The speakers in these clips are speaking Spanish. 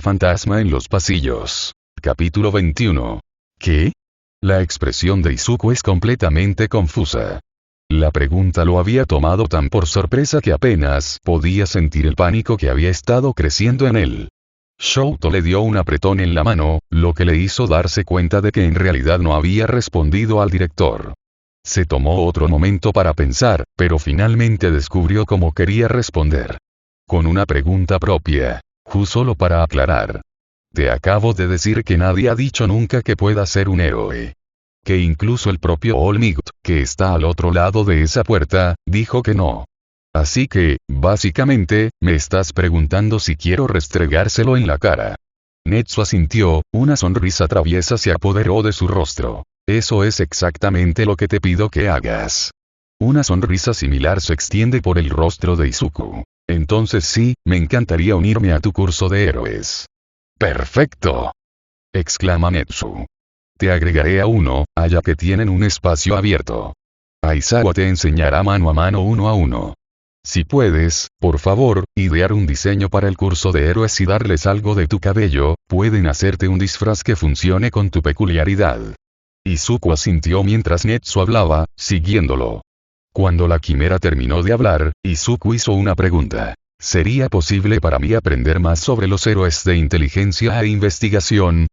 fantasma en los pasillos. Capítulo 21. ¿Qué? La expresión de Izuku es completamente confusa. La pregunta lo había tomado tan por sorpresa que apenas podía sentir el pánico que había estado creciendo en él. Shoto le dio un apretón en la mano, lo que le hizo darse cuenta de que en realidad no había respondido al director. Se tomó otro momento para pensar, pero finalmente descubrió cómo quería responder. Con una pregunta propia. Solo para aclarar. Te acabo de decir que nadie ha dicho nunca que pueda ser un héroe. Que incluso el propio All Might, que está al otro lado de esa puerta, dijo que no. Así que, básicamente, me estás preguntando si quiero restregárselo en la cara. Netsu asintió, una sonrisa traviesa se apoderó de su rostro. Eso es exactamente lo que te pido que hagas. Una sonrisa similar se extiende por el rostro de Izuku. Entonces sí, me encantaría unirme a tu curso de héroes. ¡Perfecto!, exclama Netsu. Te agregaré a uno, ya que tienen un espacio abierto. Aizawa te enseñará mano a mano uno a uno. Si puedes, por favor, idear un diseño para el curso de héroes y darles algo de tu cabello, pueden hacerte un disfraz que funcione con tu peculiaridad. Izuku asintió mientras Netsu hablaba, siguiéndolo. Cuando la quimera terminó de hablar, Izuku hizo una pregunta. ¿Sería posible para mí aprender más sobre los héroes de inteligencia e investigación?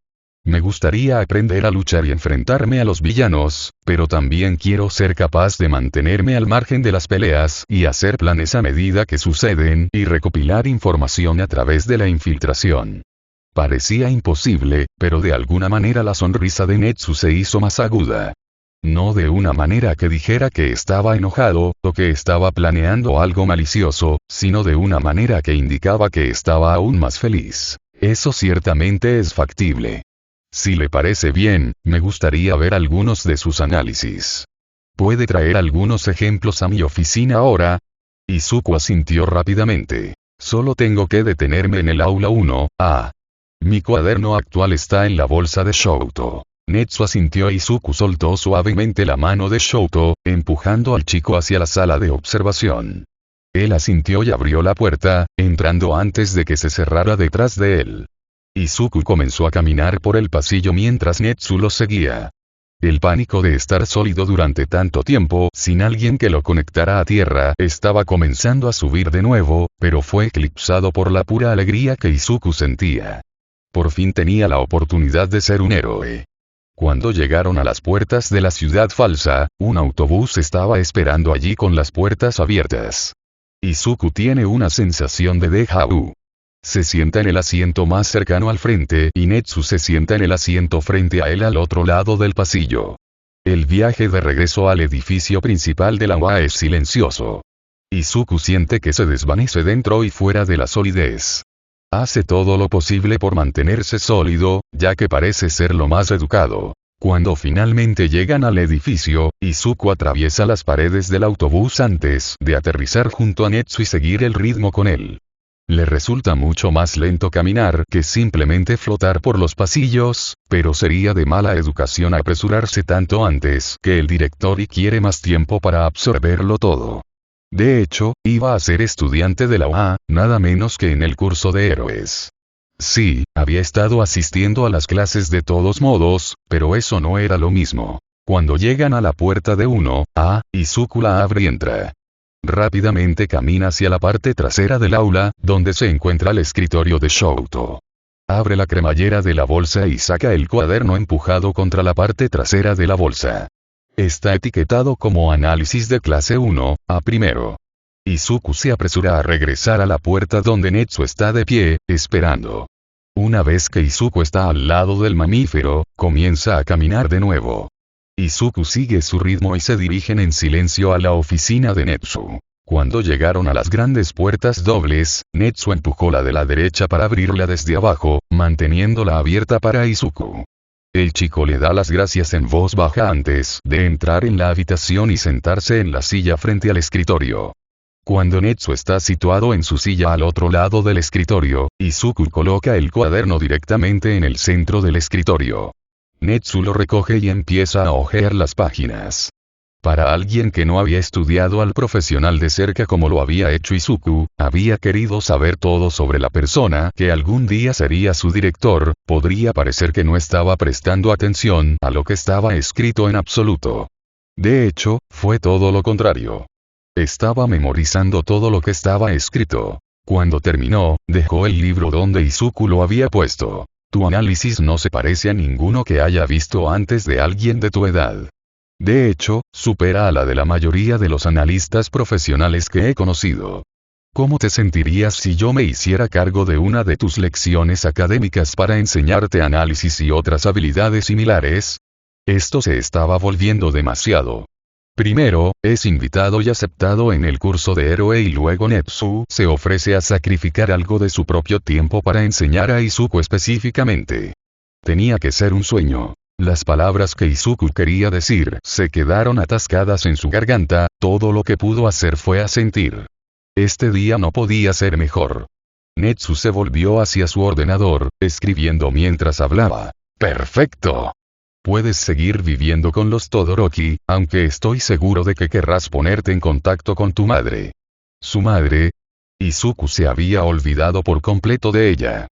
Me gustaría aprender a luchar y enfrentarme a los villanos, pero también quiero ser capaz de mantenerme al margen de las peleas y hacer planes a medida que suceden y recopilar información a través de la infiltración. Parecía imposible, pero de alguna manera la sonrisa de Netsu se hizo más aguda. No de una manera que dijera que estaba enojado, o que estaba planeando algo malicioso, sino de una manera que indicaba que estaba aún más feliz. Eso ciertamente es factible. Si le parece bien, me gustaría ver algunos de sus análisis. ¿Puede traer algunos ejemplos a mi oficina ahora? Izuku asintió rápidamente. Solo tengo que detenerme en el aula 1A. Mi cuaderno actual está en la bolsa de Shoto. Netsu asintió y Izuku soltó suavemente la mano de Shoto, empujando al chico hacia la sala de observación. Él asintió y abrió la puerta, entrando antes de que se cerrara detrás de él. Izuku comenzó a caminar por el pasillo mientras Netsu lo seguía. El pánico de estar sólido durante tanto tiempo sin alguien que lo conectara a tierra estaba comenzando a subir de nuevo, pero fue eclipsado por la pura alegría que Izuku sentía. Por fin tenía la oportunidad de ser un héroe. Cuando llegaron a las puertas de la ciudad falsa, un autobús estaba esperando allí con las puertas abiertas. Izuku tiene una sensación de déjà vu. Se sienta en el asiento más cercano al frente y Netsu se sienta en el asiento frente a él al otro lado del pasillo. El viaje de regreso al edificio principal de la UA es silencioso. Izuku siente que se desvanece dentro y fuera de la solidez. Hace todo lo posible por mantenerse sólido, ya que parece ser lo más educado. Cuando finalmente llegan al edificio, Izuku atraviesa las paredes del autobús antes de aterrizar junto a Netsu y seguir el ritmo con él. Le resulta mucho más lento caminar que simplemente flotar por los pasillos, pero sería de mala educación apresurarse tanto antes que el director y quiere más tiempo para absorberlo todo. De hecho, iba a ser estudiante de la UA, nada menos que en el curso de héroes. Sí, había estado asistiendo a las clases de todos modos, pero eso no era lo mismo. Cuando llegan a la puerta de 1A, Izuku la abre y entra. Rápidamente camina hacia la parte trasera del aula, donde se encuentra el escritorio de Shoto. Abre la cremallera de la bolsa y saca el cuaderno empujado contra la parte trasera de la bolsa. Está etiquetado como análisis de clase 1A primero. Izuku se apresura a regresar a la puerta donde Netsu está de pie, esperando. Una vez que Izuku está al lado del mamífero, comienza a caminar de nuevo. Izuku sigue su ritmo y se dirigen en silencio a la oficina de Netsu. Cuando llegaron a las grandes puertas dobles, Netsu empujó la de la derecha para abrirla desde abajo, manteniéndola abierta para Izuku. El chico le da las gracias en voz baja antes de entrar en la habitación y sentarse en la silla frente al escritorio. Cuando Netsu está situado en su silla al otro lado del escritorio, Izuku coloca el cuaderno directamente en el centro del escritorio. Netsu lo recoge y empieza a hojear las páginas. Para alguien que no había estudiado al profesional de cerca como lo había hecho Izuku, había querido saber todo sobre la persona que algún día sería su director, podría parecer que no estaba prestando atención a lo que estaba escrito en absoluto. De hecho, fue todo lo contrario. Estaba memorizando todo lo que estaba escrito. Cuando terminó, dejó el libro donde Izuku lo había puesto. Tu análisis no se parece a ninguno que haya visto antes de alguien de tu edad. De hecho, supera a la de la mayoría de los analistas profesionales que he conocido. ¿Cómo te sentirías si yo me hiciera cargo de una de tus lecciones académicas para enseñarte análisis y otras habilidades similares? Esto se estaba volviendo demasiado. Primero, es invitado y aceptado en el curso de héroe y luego Netsu se ofrece a sacrificar algo de su propio tiempo para enseñar a Izuku específicamente. Tenía que ser un sueño. Las palabras que Izuku quería decir se quedaron atascadas en su garganta, todo lo que pudo hacer fue asentir. Este día no podía ser mejor. Netsu se volvió hacia su ordenador, escribiendo mientras hablaba. ¡Perfecto! Puedes seguir viviendo con los Todoroki, aunque estoy seguro de que querrás ponerte en contacto con tu madre. ¿Su madre? Izuku se había olvidado por completo de ella.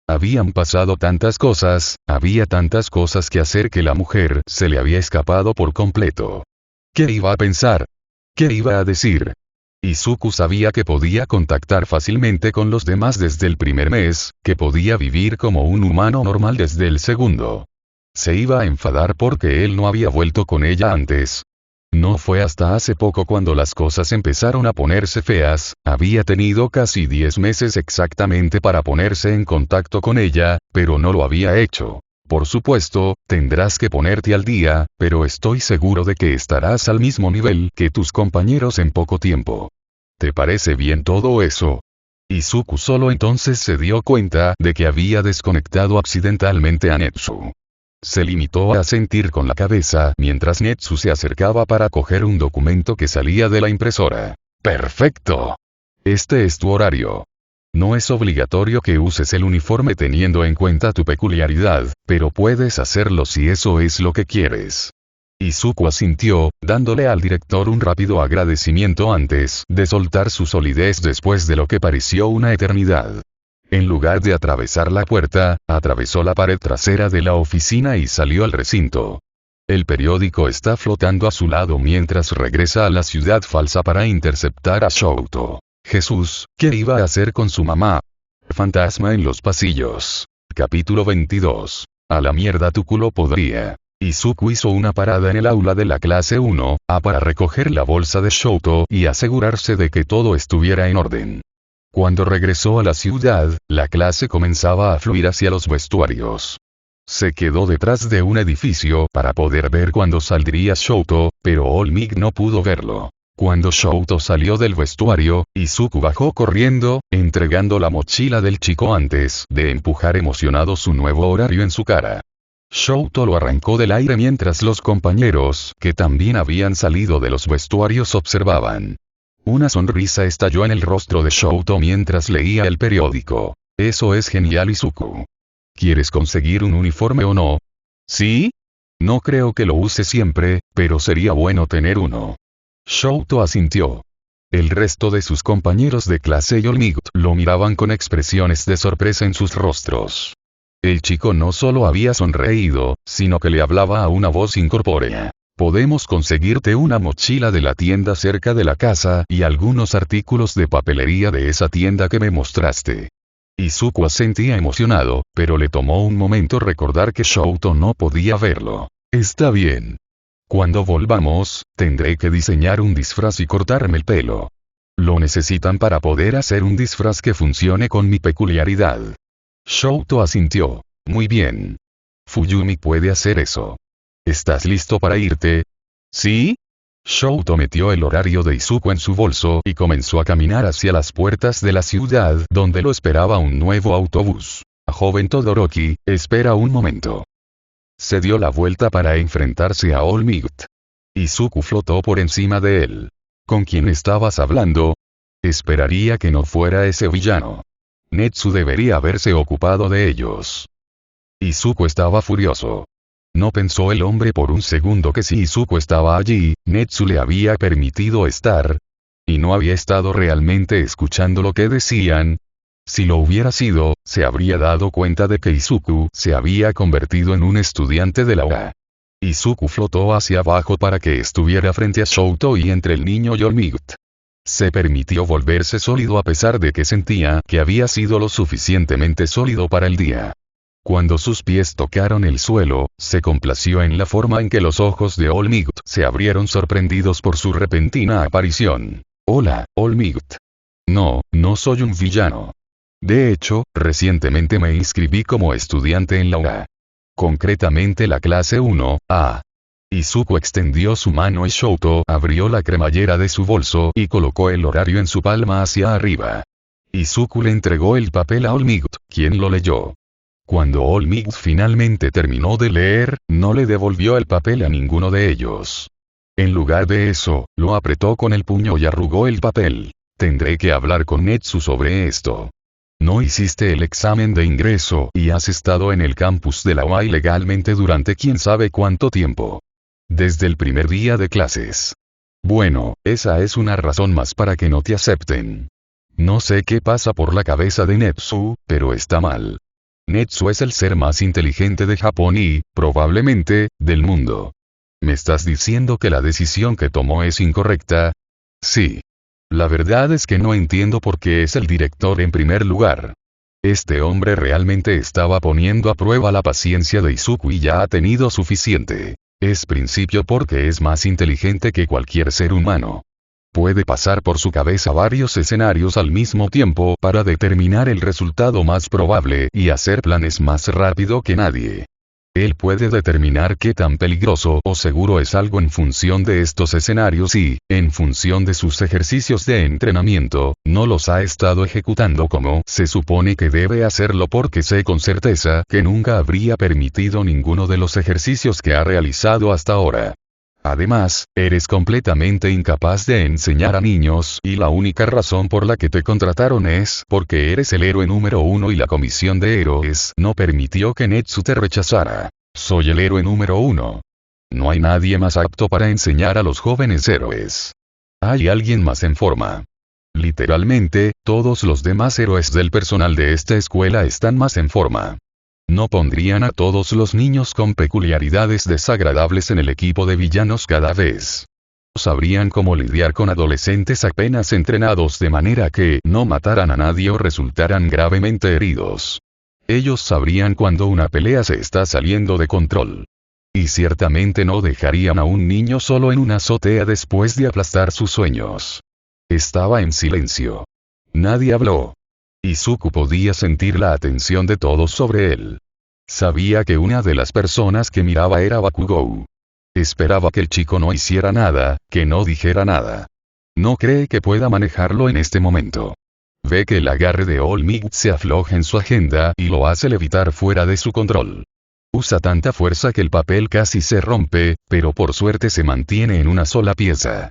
Habían pasado tantas cosas, había tantas cosas que hacer que la mujer se le había escapado por completo. ¿Qué iba a pensar? ¿Qué iba a decir? Izuku sabía que podía contactar fácilmente con los demás desde el primer mes, que podía vivir como un humano normal desde el segundo. Se iba a enfadar porque él no había vuelto con ella antes. No fue hasta hace poco cuando las cosas empezaron a ponerse feas, había tenido casi 10 meses exactamente para ponerse en contacto con ella, pero no lo había hecho. Por supuesto, tendrás que ponerte al día, pero estoy seguro de que estarás al mismo nivel que tus compañeros en poco tiempo. ¿Te parece bien todo eso? Izuku solo entonces se dio cuenta de que había desconectado accidentalmente a Netsu. Se limitó a asentir con la cabeza mientras Netsu se acercaba para coger un documento que salía de la impresora. ¡Perfecto! Este es tu horario. No es obligatorio que uses el uniforme teniendo en cuenta tu peculiaridad, pero puedes hacerlo si eso es lo que quieres. Izuku asintió, dándole al director un rápido agradecimiento antes de soltar su solidez después de lo que pareció una eternidad. En lugar de atravesar la puerta, atravesó la pared trasera de la oficina y salió al recinto. El periódico está flotando a su lado mientras regresa a la ciudad falsa para interceptar a Shouto. Jesús, ¿qué iba a hacer con su mamá? Fantasma en los pasillos. Capítulo 22. A la mierda tu culo podría. Izuku hizo una parada en el aula de la clase 1A para recoger la bolsa de Shouto y asegurarse de que todo estuviera en orden. Cuando regresó a la ciudad, la clase comenzaba a fluir hacia los vestuarios. Se quedó detrás de un edificio para poder ver cuándo saldría Shouto, pero All Might no pudo verlo. Cuando Shouto salió del vestuario, Izuku bajó corriendo, entregando la mochila del chico antes de empujar emocionado su nuevo horario en su cara. Shouto lo arrancó del aire mientras los compañeros, que también habían salido de los vestuarios, observaban. Una sonrisa estalló en el rostro de Shouto mientras leía el periódico. Eso es genial, Izuku. ¿Quieres conseguir un uniforme o no? ¿Sí? No creo que lo use siempre, pero sería bueno tener uno. Shouto asintió. El resto de sus compañeros de clase y All Might lo miraban con expresiones de sorpresa en sus rostros. El chico no solo había sonreído, sino que le hablaba a una voz incorpórea. Podemos conseguirte una mochila de la tienda cerca de la casa y algunos artículos de papelería de esa tienda que me mostraste. Izuku asentía emocionado, pero le tomó un momento recordar que Shouto no podía verlo. Está bien. Cuando volvamos, tendré que diseñar un disfraz y cortarme el pelo. Lo necesitan para poder hacer un disfraz que funcione con mi peculiaridad. Shouto asintió. Muy bien. Fuyumi puede hacer eso. ¿Estás listo para irte? ¿Sí? Shouto metió el horario de Izuku en su bolso y comenzó a caminar hacia las puertas de la ciudad donde lo esperaba un nuevo autobús. Joven Todoroki, espera un momento. Se dio la vuelta para enfrentarse a All Might. Izuku flotó por encima de él. ¿Con quién estabas hablando? Esperaría que no fuera ese villano. Netsu debería haberse ocupado de ellos. Izuku estaba furioso. No pensó el hombre por un segundo que si Izuku estaba allí, Netsu le había permitido estar. Y no había estado realmente escuchando lo que decían. Si lo hubiera sido, se habría dado cuenta de que Izuku se había convertido en un estudiante de la UA. Izuku flotó hacia abajo para que estuviera frente a Shouto y entre el niño y Olmigt. Se permitió volverse sólido a pesar de que sentía que había sido lo suficientemente sólido para el día. Cuando sus pies tocaron el suelo, se complació en la forma en que los ojos de Olmigt se abrieron sorprendidos por su repentina aparición. Hola, Olmigt. No, no soy un villano. De hecho, recientemente me inscribí como estudiante en la UA. Concretamente la clase 1A. Izuku extendió su mano y Shouto abrió la cremallera de su bolso y colocó el horario en su palma hacia arriba. Izuku le entregó el papel a Olmigt, quien lo leyó. Cuando Olmigt finalmente terminó de leer, no le devolvió el papel a ninguno de ellos. En lugar de eso, lo apretó con el puño y arrugó el papel. Tendré que hablar con Netsu sobre esto. No hiciste el examen de ingreso y has estado en el campus de la UA ilegalmente durante quién sabe cuánto tiempo. Desde el primer día de clases. Bueno, esa es una razón más para que no te acepten. No sé qué pasa por la cabeza de Netsu, pero está mal. Netsu es el ser más inteligente de Japón y, probablemente, del mundo. ¿Me estás diciendo que la decisión que tomó es incorrecta? Sí. La verdad es que no entiendo por qué es el director en primer lugar. Este hombre realmente estaba poniendo a prueba la paciencia de Izuku y ya ha tenido suficiente. Es principio porque es más inteligente que cualquier ser humano. Puede pasar por su cabeza varios escenarios al mismo tiempo para determinar el resultado más probable y hacer planes más rápido que nadie. Él puede determinar qué tan peligroso o seguro es algo en función de estos escenarios y, en función de sus ejercicios de entrenamiento, no los ha estado ejecutando como se supone que debe hacerlo porque sé con certeza que nunca habría permitido ninguno de los ejercicios que ha realizado hasta ahora. Además, eres completamente incapaz de enseñar a niños y la única razón por la que te contrataron es porque eres el héroe número 1 y la comisión de héroes no permitió que Netsu te rechazara. Soy el héroe número 1. No hay nadie más apto para enseñar a los jóvenes héroes. Hay alguien más en forma. Literalmente, todos los demás héroes del personal de esta escuela están más en forma. No pondrían a todos los niños con peculiaridades desagradables en el equipo de villanos cada vez. Sabrían cómo lidiar con adolescentes apenas entrenados de manera que no mataran a nadie o resultaran gravemente heridos. Ellos sabrían cuando una pelea se está saliendo de control. Y ciertamente no dejarían a un niño solo en una azotea después de aplastar sus sueños. Estaba en silencio. Nadie habló. Izuku podía sentir la atención de todos sobre él. Sabía que una de las personas que miraba era Bakugou. Esperaba que el chico no hiciera nada, que no dijera nada. No cree que pueda manejarlo en este momento. Ve que el agarre de Olmigt se afloja en su agenda y lo hace levitar fuera de su control. Usa tanta fuerza que el papel casi se rompe, pero por suerte se mantiene en una sola pieza.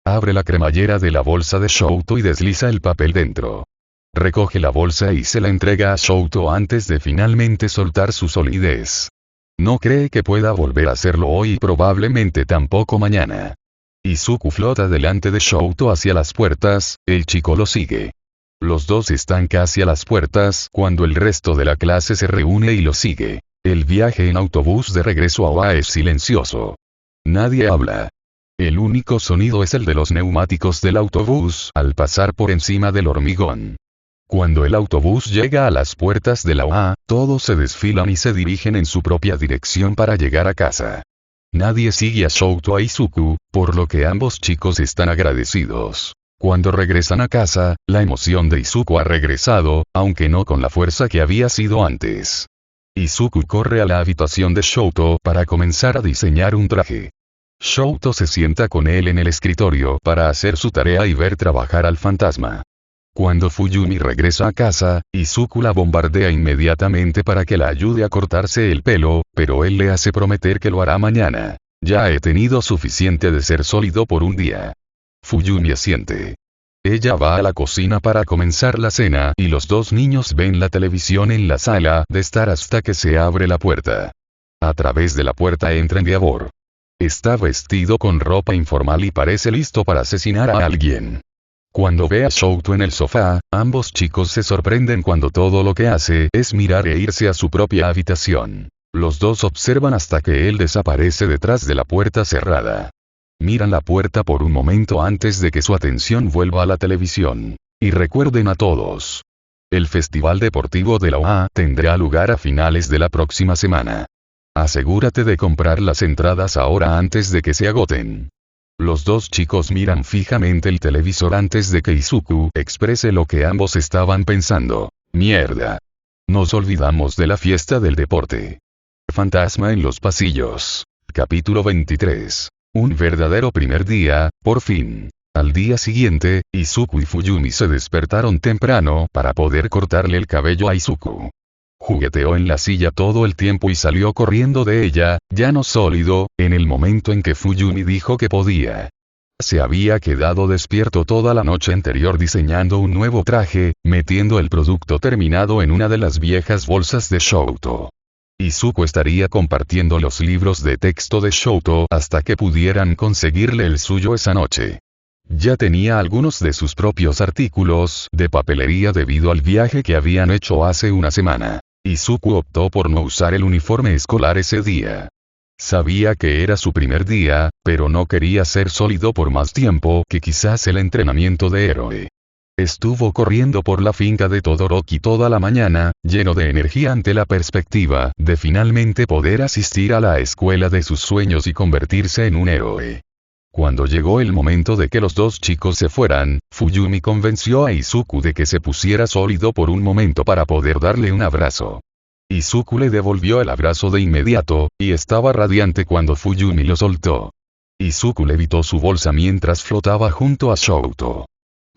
Abre la cremallera de la bolsa de Shouto y desliza el papel dentro. Recoge la bolsa y se la entrega a Shouto antes de finalmente soltar su solidez. No cree que pueda volver a hacerlo hoy y probablemente tampoco mañana. Izuku flota delante de Shouto hacia las puertas, el chico lo sigue. Los dos están casi a las puertas cuando el resto de la clase se reúne y lo sigue. El viaje en autobús de regreso a OA es silencioso. Nadie habla. El único sonido es el de los neumáticos del autobús al pasar por encima del hormigón. Cuando el autobús llega a las puertas de la OA, todos se desfilan y se dirigen en su propia dirección para llegar a casa. Nadie sigue a Shouto a Izuku, por lo que ambos chicos están agradecidos. Cuando regresan a casa, la emoción de Izuku ha regresado, aunque no con la fuerza que había sido antes. Izuku corre a la habitación de Shouto para comenzar a diseñar un traje. Shouto se sienta con él en el escritorio para hacer su tarea y ver trabajar al fantasma. Cuando Fuyumi regresa a casa, Izuku la bombardea inmediatamente para que la ayude a cortarse el pelo, pero él le hace prometer que lo hará mañana. Ya he tenido suficiente de ser sólido por un día. Fuyumi asiente. Ella va a la cocina para comenzar la cena y los dos niños ven la televisión en la sala de estar hasta que se abre la puerta. A través de la puerta entra Endeavor. Está vestido con ropa informal y parece listo para asesinar a alguien. Cuando ve a Shoto en el sofá, ambos chicos se sorprenden cuando todo lo que hace es mirar e irse a su propia habitación. Los dos observan hasta que él desaparece detrás de la puerta cerrada. Miran la puerta por un momento antes de que su atención vuelva a la televisión. Y recuerden a todos. El Festival Deportivo de la UA tendrá lugar a finales de la próxima semana. Asegúrate de comprar las entradas ahora antes de que se agoten. Los dos chicos miran fijamente el televisor antes de que Izuku exprese lo que ambos estaban pensando. Mierda. Nos olvidamos de la fiesta del deporte. Fantasma en los pasillos. Capítulo 23. Un verdadero primer día, por fin. Al día siguiente, Izuku y Fuyumi se despertaron temprano para poder cortarle el cabello a Izuku. Jugueteó en la silla todo el tiempo y salió corriendo de ella, ya no sólido, en el momento en que Fuyumi dijo que podía. Se había quedado despierto toda la noche anterior diseñando un nuevo traje, metiendo el producto terminado en una de las viejas bolsas de Shoto. Izuku estaría compartiendo los libros de texto de Shoto hasta que pudieran conseguirle el suyo esa noche. Ya tenía algunos de sus propios artículos de papelería debido al viaje que habían hecho hace una semana. Izuku optó por no usar el uniforme escolar ese día. Sabía que era su primer día, pero no quería ser sólido por más tiempo que quizás el entrenamiento de héroe. Estuvo corriendo por la finca de Todoroki toda la mañana, lleno de energía ante la perspectiva de finalmente poder asistir a la escuela de sus sueños y convertirse en un héroe. Cuando llegó el momento de que los dos chicos se fueran, Fuyumi convenció a Izuku de que se pusiera sólido por un momento para poder darle un abrazo. Izuku le devolvió el abrazo de inmediato, y estaba radiante cuando Fuyumi lo soltó. Izuku levitó su bolsa mientras flotaba junto a Shoto.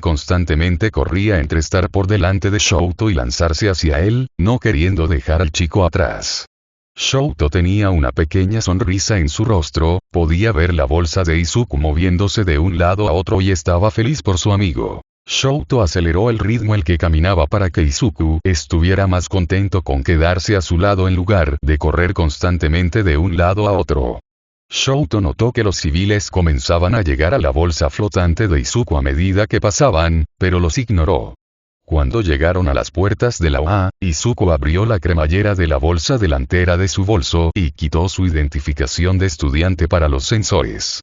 Constantemente corría entre estar por delante de Shoto y lanzarse hacia él, no queriendo dejar al chico atrás. Shoto tenía una pequeña sonrisa en su rostro, podía ver la bolsa de Izuku moviéndose de un lado a otro y estaba feliz por su amigo. Shoto aceleró el ritmo el que caminaba para que Izuku estuviera más contento con quedarse a su lado en lugar de correr constantemente de un lado a otro. Shoto notó que los civiles comenzaban a llegar a la bolsa flotante de Izuku a medida que pasaban, pero los ignoró. Cuando llegaron a las puertas de la UA, Izuku abrió la cremallera de la bolsa delantera de su bolso y quitó su identificación de estudiante para los sensores.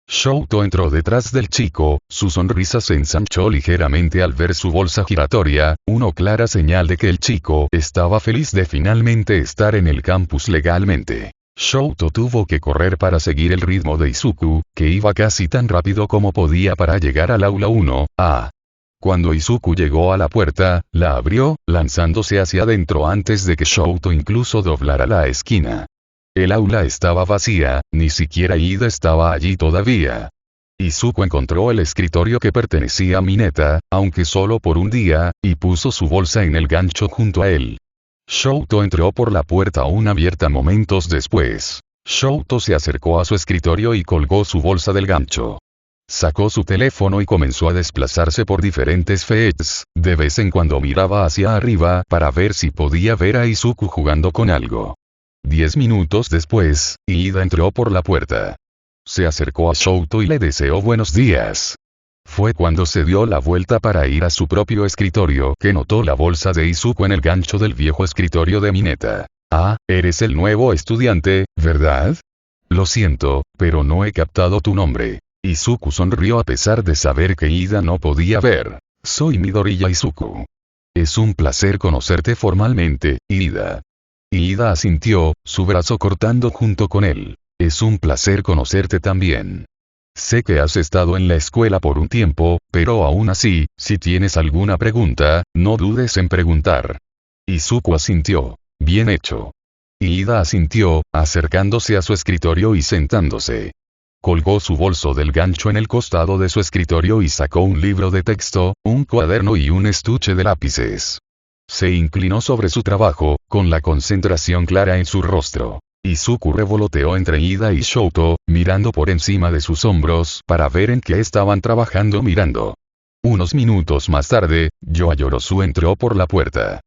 Shoto entró detrás del chico, su sonrisa se ensanchó ligeramente al ver su bolsa giratoria, una clara señal de que el chico estaba feliz de finalmente estar en el campus legalmente. Shoto tuvo que correr para seguir el ritmo de Izuku, que iba casi tan rápido como podía para llegar al aula 1A. Cuando Izuku llegó a la puerta, la abrió, lanzándose hacia adentro antes de que Shoto incluso doblara la esquina. El aula estaba vacía, ni siquiera Ida estaba allí todavía. Izuku encontró el escritorio que pertenecía a Mineta, aunque solo por un día, y puso su bolsa en el gancho junto a él. Shoto entró por la puerta aún abierta momentos después. Shoto se acercó a su escritorio y colgó su bolsa del gancho. Sacó su teléfono y comenzó a desplazarse por diferentes feeds, de vez en cuando miraba hacia arriba para ver si podía ver a Izuku jugando con algo. 10 minutos después, Ida entró por la puerta. Se acercó a Shoto y le deseó buenos días. Fue cuando se dio la vuelta para ir a su propio escritorio que notó la bolsa de Izuku en el gancho del viejo escritorio de Mineta. Ah, eres el nuevo estudiante, ¿verdad? Lo siento, pero no he captado tu nombre. Izuku sonrió a pesar de saber que Ida no podía ver. Soy Midoriya Izuku. Es un placer conocerte formalmente, Ida. Ida asintió, su brazo cortando junto con él. Es un placer conocerte también. Sé que has estado en la escuela por un tiempo, pero aún así, si tienes alguna pregunta, no dudes en preguntar. Izuku asintió. Bien hecho. Ida asintió, acercándose a su escritorio y sentándose. Colgó su bolso del gancho en el costado de su escritorio y sacó un libro de texto, un cuaderno y un estuche de lápices. Se inclinó sobre su trabajo, con la concentración clara en su rostro. Izuku revoloteó entre Ida y Shoto, mirando por encima de sus hombros para ver en qué estaban trabajando mirando. Unos minutos más tarde, Yoa Yorosu entró por la puerta.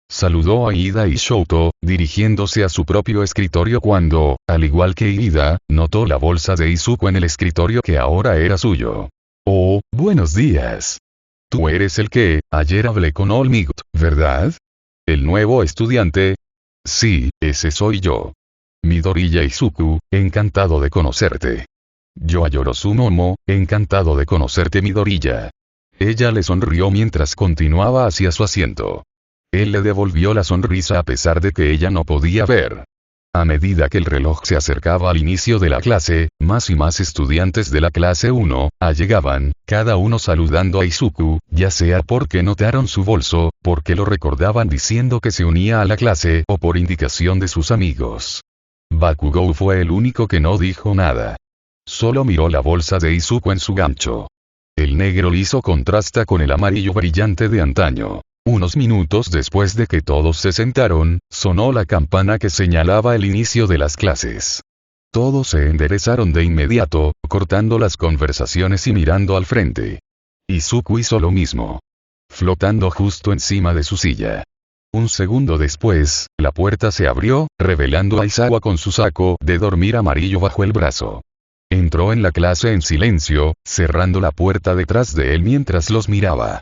Saludó a Ida y Shouto, dirigiéndose a su propio escritorio cuando, al igual que Ida, notó la bolsa de Izuku en el escritorio que ahora era suyo. Oh, buenos días. Tú eres el que, ayer hablé con All Might, ¿verdad? ¿El nuevo estudiante? Sí, ese soy yo. Midoriya Izuku, encantado de conocerte. Yo Ayorosu Momo, encantado de conocerte Midoriya. Ella le sonrió mientras continuaba hacia su asiento. Él le devolvió la sonrisa a pesar de que ella no podía ver. A medida que el reloj se acercaba al inicio de la clase, más y más estudiantes de la clase 1, llegaban, cada uno saludando a Izuku, ya sea porque notaron su bolso, porque lo recordaban diciendo que se unía a la clase o por indicación de sus amigos. Bakugou fue el único que no dijo nada. Solo miró la bolsa de Izuku en su gancho. El negro liso contrasta con el amarillo brillante de antaño. Unos minutos después de que todos se sentaron, sonó la campana que señalaba el inicio de las clases. Todos se enderezaron de inmediato, cortando las conversaciones y mirando al frente. Izuku hizo lo mismo. Flotando justo encima de su silla. Un segundo después, la puerta se abrió, revelando a Aizawa con su saco de dormir amarillo bajo el brazo. Entró en la clase en silencio, cerrando la puerta detrás de él mientras los miraba.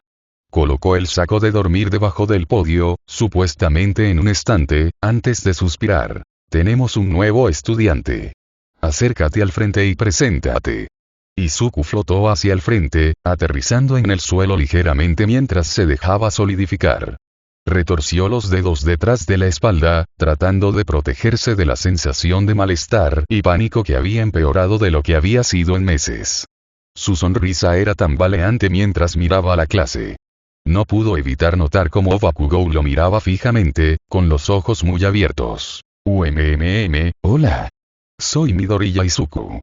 Colocó el saco de dormir debajo del podio, supuestamente en un estante, antes de suspirar. Tenemos un nuevo estudiante. Acércate al frente y preséntate. Izuku flotó hacia el frente, aterrizando en el suelo ligeramente mientras se dejaba solidificar. Retorció los dedos detrás de la espalda, tratando de protegerse de la sensación de malestar y pánico que había empeorado de lo que había sido en meses. Su sonrisa era tambaleante mientras miraba a la clase. No pudo evitar notar cómo Bakugou lo miraba fijamente, con los ojos muy abiertos. Hola. Soy Midoriya Izuku.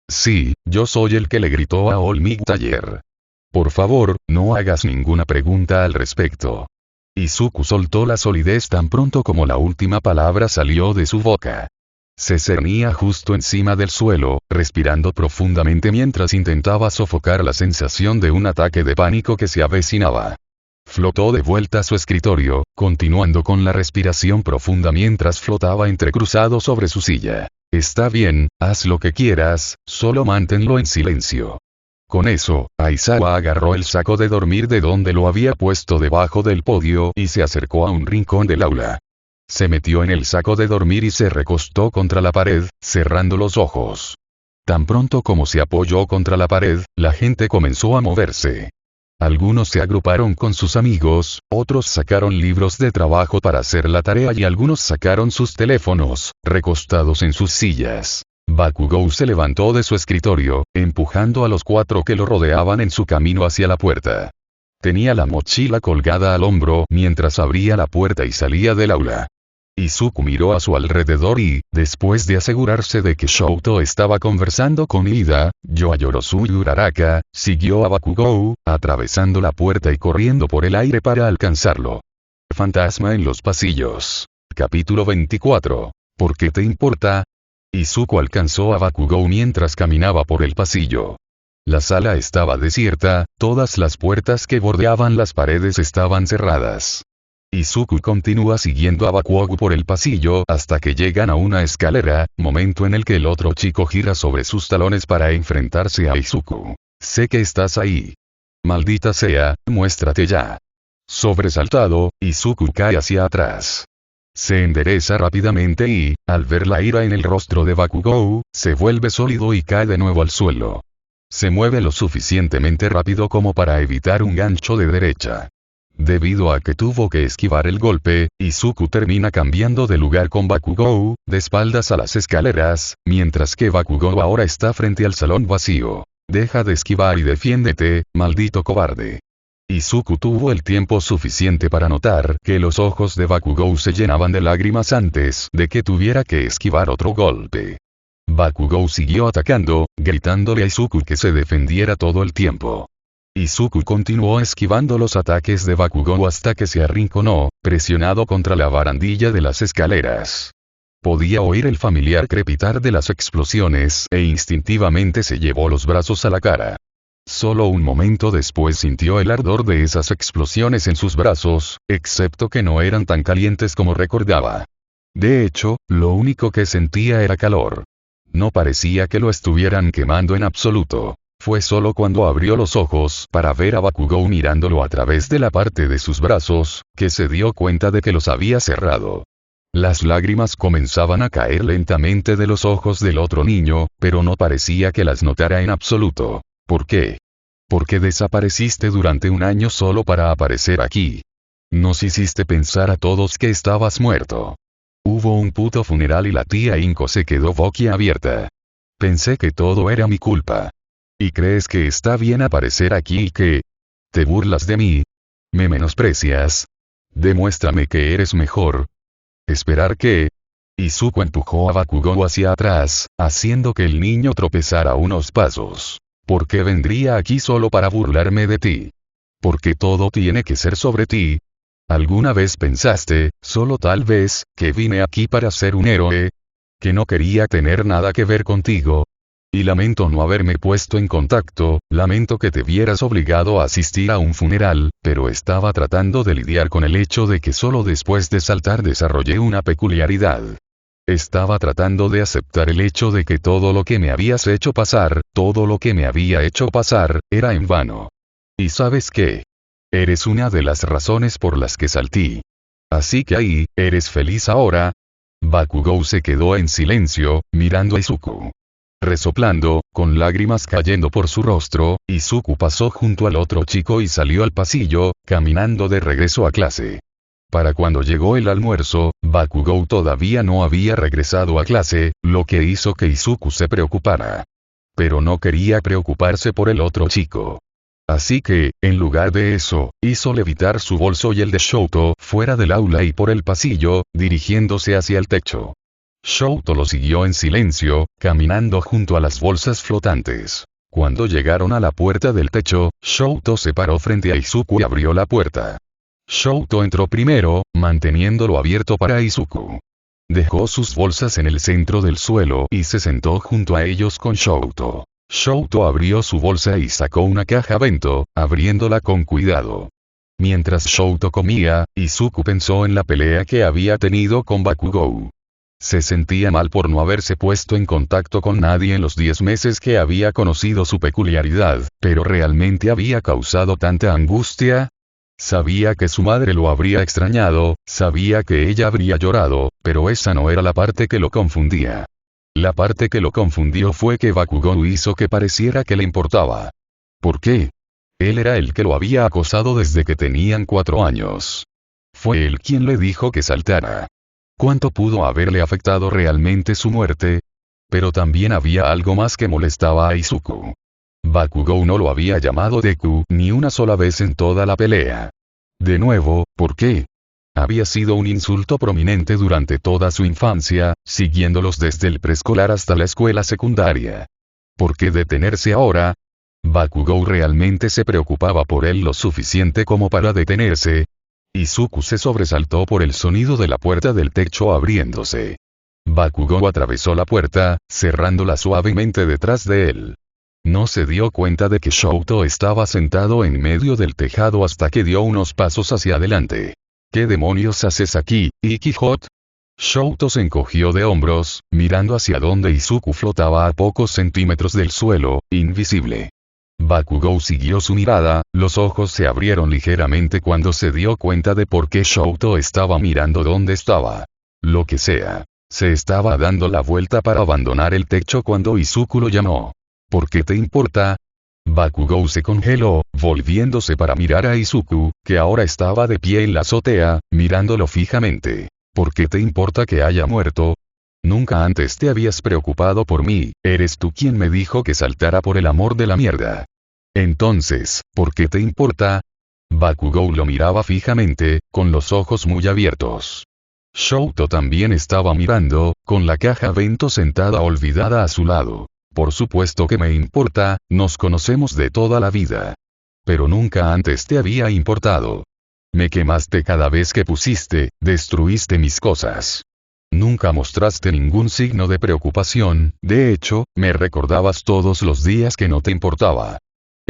Sí, yo soy el que le gritó a All Might ayer. Por favor, no hagas ninguna pregunta al respecto. Izuku soltó la solidez tan pronto como la última palabra salió de su boca. Se cernía justo encima del suelo, respirando profundamente mientras intentaba sofocar la sensación de un ataque de pánico que se avecinaba. Flotó de vuelta a su escritorio, continuando con la respiración profunda mientras flotaba entrecruzado sobre su silla. Está bien, haz lo que quieras, solo manténlo en silencio. Con eso, Aizawa agarró el saco de dormir de donde lo había puesto debajo del podio y se acercó a un rincón del aula. Se metió en el saco de dormir y se recostó contra la pared, cerrando los ojos. Tan pronto como se apoyó contra la pared, la gente comenzó a moverse. Algunos se agruparon con sus amigos, otros sacaron libros de trabajo para hacer la tarea y algunos sacaron sus teléfonos, recostados en sus sillas. Bakugou se levantó de su escritorio, empujando a los 4 que lo rodeaban en su camino hacia la puerta. Tenía la mochila colgada al hombro mientras abría la puerta y salía del aula. Izuku miró a su alrededor y, después de asegurarse de que Shouto estaba conversando con Ida, Yoayorosu y Uraraka, siguió a Bakugou, atravesando la puerta y corriendo por el aire para alcanzarlo. Fantasma en los pasillos. Capítulo 24. ¿Por qué te importa? Izuku alcanzó a Bakugou mientras caminaba por el pasillo. La sala estaba desierta, todas las puertas que bordeaban las paredes estaban cerradas. Izuku continúa siguiendo a Bakugou por el pasillo hasta que llegan a una escalera, momento en el que el otro chico gira sobre sus talones para enfrentarse a Izuku. Sé que estás ahí. Maldita sea, muéstrate ya. Sobresaltado, Izuku cae hacia atrás. Se endereza rápidamente y, al ver la ira en el rostro de Bakugou, se vuelve sólido y cae de nuevo al suelo. Se mueve lo suficientemente rápido como para evitar un gancho de derecha. Debido a que tuvo que esquivar el golpe, Izuku termina cambiando de lugar con Bakugou, de espaldas a las escaleras, mientras que Bakugou ahora está frente al salón vacío. Deja de esquivar y defiéndete, maldito cobarde. Izuku tuvo el tiempo suficiente para notar que los ojos de Bakugou se llenaban de lágrimas antes de que tuviera que esquivar otro golpe. Bakugou siguió atacando, gritándole a Izuku que se defendiera todo el tiempo. Izuku continuó esquivando los ataques de Bakugou hasta que se arrinconó, presionado contra la barandilla de las escaleras. Podía oír el familiar crepitar de las explosiones e instintivamente se llevó los brazos a la cara. Solo un momento después sintió el ardor de esas explosiones en sus brazos, excepto que no eran tan calientes como recordaba. De hecho, lo único que sentía era calor. No parecía que lo estuvieran quemando en absoluto. Fue solo cuando abrió los ojos para ver a Bakugou mirándolo a través de la parte de sus brazos, que se dio cuenta de que los había cerrado. Las lágrimas comenzaban a caer lentamente de los ojos del otro niño, pero no parecía que las notara en absoluto. ¿Por qué? ¿Por qué desapareciste durante un año solo para aparecer aquí? Nos hiciste pensar a todos que estabas muerto. Hubo un puto funeral y la tía Inko se quedó boquiabierta. Pensé que todo era mi culpa. ¿Y crees que está bien aparecer aquí y que te burlas de mí? ¿Me menosprecias? Demuéstrame que eres mejor. ¿Esperar qué? Izuku empujó a Bakugou hacia atrás, haciendo que el niño tropezara unos pasos. ¿Por qué vendría aquí solo para burlarme de ti? ¿Por qué todo tiene que ser sobre ti? ¿Alguna vez pensaste, solo tal vez, que vine aquí para ser un héroe? ¿Que no quería tener nada que ver contigo? Y lamento no haberme puesto en contacto, lamento que te vieras obligado a asistir a un funeral, pero estaba tratando de lidiar con el hecho de que solo después de saltar desarrollé una peculiaridad. Estaba tratando de aceptar el hecho de que todo lo que me habías hecho pasar, todo lo que me había hecho pasar, era en vano. ¿Y sabes qué? Eres una de las razones por las que salté. Así que ahí, ¿eres feliz ahora? Bakugou se quedó en silencio, mirando a Izuku. Resoplando, con lágrimas cayendo por su rostro, Izuku pasó junto al otro chico y salió al pasillo, caminando de regreso a clase. Para cuando llegó el almuerzo, Bakugou todavía no había regresado a clase, lo que hizo que Izuku se preocupara. Pero no quería preocuparse por el otro chico. Así que, en lugar de eso, hizo levitar su bolso y el de Shouto fuera del aula y por el pasillo, dirigiéndose hacia el techo. Shouto lo siguió en silencio, caminando junto a las bolsas flotantes. Cuando llegaron a la puerta del techo, Shouto se paró frente a Izuku y abrió la puerta. Shouto entró primero, manteniéndolo abierto para Izuku. Dejó sus bolsas en el centro del suelo y se sentó junto a ellos con Shouto. Shouto abrió su bolsa y sacó una caja bento, abriéndola con cuidado. Mientras Shouto comía, Izuku pensó en la pelea que había tenido con Bakugou. Se sentía mal por no haberse puesto en contacto con nadie en los 10 meses que había conocido su peculiaridad, pero ¿realmente había causado tanta angustia? Sabía que su madre lo habría extrañado, sabía que ella habría llorado, pero esa no era la parte que lo confundía. La parte que lo confundió fue que Bakugou hizo que pareciera que le importaba. ¿Por qué? Él era el que lo había acosado desde que tenían 4 años. Fue él quien le dijo que saltara. ¿Cuánto pudo haberle afectado realmente su muerte? Pero también había algo más que molestaba a Izuku. Bakugou no lo había llamado Deku ni una sola vez en toda la pelea. De nuevo, ¿por qué? Había sido un insulto prominente durante toda su infancia, siguiéndolos desde el preescolar hasta la escuela secundaria. ¿Por qué detenerse ahora? ¿Bakugou realmente se preocupaba por él lo suficiente como para detenerse? Izuku se sobresaltó por el sonido de la puerta del techo abriéndose. Bakugou atravesó la puerta, cerrándola suavemente detrás de él. No se dio cuenta de que Shouto estaba sentado en medio del tejado hasta que dio unos pasos hacia adelante. ¿Qué demonios haces aquí, Ikki-hot? Shouto se encogió de hombros, mirando hacia donde Izuku flotaba a pocos centímetros del suelo, invisible. Bakugou siguió su mirada, los ojos se abrieron ligeramente cuando se dio cuenta de por qué Shouto estaba mirando donde estaba. Lo que sea. Se estaba dando la vuelta para abandonar el techo cuando Izuku lo llamó. ¿Por qué te importa? Bakugou se congeló, volviéndose para mirar a Izuku, que ahora estaba de pie en la azotea, mirándolo fijamente. ¿Por qué te importa que haya muerto? Nunca antes te habías preocupado por mí, eres tú quien me dijo que saltara por el amor de la mierda. Entonces, ¿por qué te importa? Bakugou lo miraba fijamente, con los ojos muy abiertos. Shouto también estaba mirando, con la caja bento sentada olvidada a su lado. Por supuesto que me importa, nos conocemos de toda la vida. Pero nunca antes te había importado. Me quemaste cada vez que destruiste mis cosas. Nunca mostraste ningún signo de preocupación, de hecho, me recordabas todos los días que no te importaba.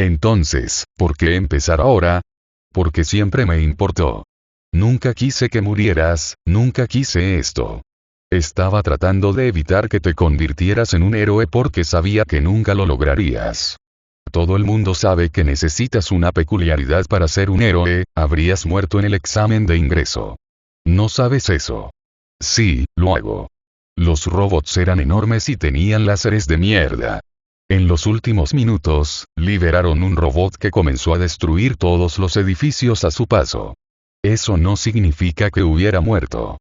Entonces, ¿por qué empezar ahora? Porque siempre me importó. Nunca quise que murieras, nunca quise esto. Estaba tratando de evitar que te convirtieras en un héroe porque sabía que nunca lo lograrías. Todo el mundo sabe que necesitas una peculiaridad para ser un héroe, habrías muerto en el examen de ingreso. ¿No sabes eso? Sí, lo hago. Los robots eran enormes y tenían láseres de mierda. En los últimos minutos, liberaron un robot que comenzó a destruir todos los edificios a su paso. Eso no significa que hubiera muerto.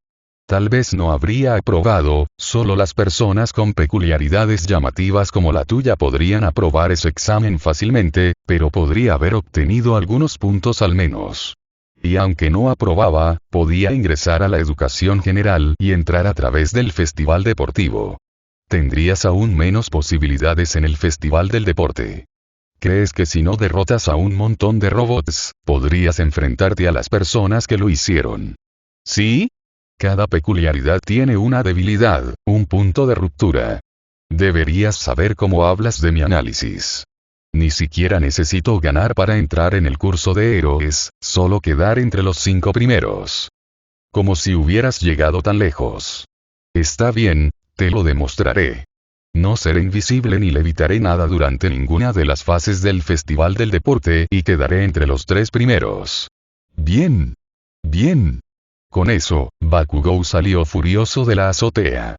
Tal vez no habría aprobado, solo las personas con peculiaridades llamativas como la tuya podrían aprobar ese examen fácilmente, pero podría haber obtenido algunos puntos al menos. Y aunque no aprobaba, podía ingresar a la educación general y entrar a través del festival deportivo. Tendrías aún menos posibilidades en el festival del deporte. ¿Crees que si no derrotas a un montón de robots, podrías enfrentarte a las personas que lo hicieron? ¿Sí? Cada peculiaridad tiene una debilidad, un punto de ruptura. Deberías saber cómo hablas de mi análisis. Ni siquiera necesito ganar para entrar en el curso de héroes, solo quedar entre los 5 primeros. Como si hubieras llegado tan lejos. Está bien, te lo demostraré. No seré invisible ni levitaré nada durante ninguna de las fases del festival del deporte y quedaré entre los 3 primeros. Bien. Bien. Con eso, Bakugou salió furioso de la azotea.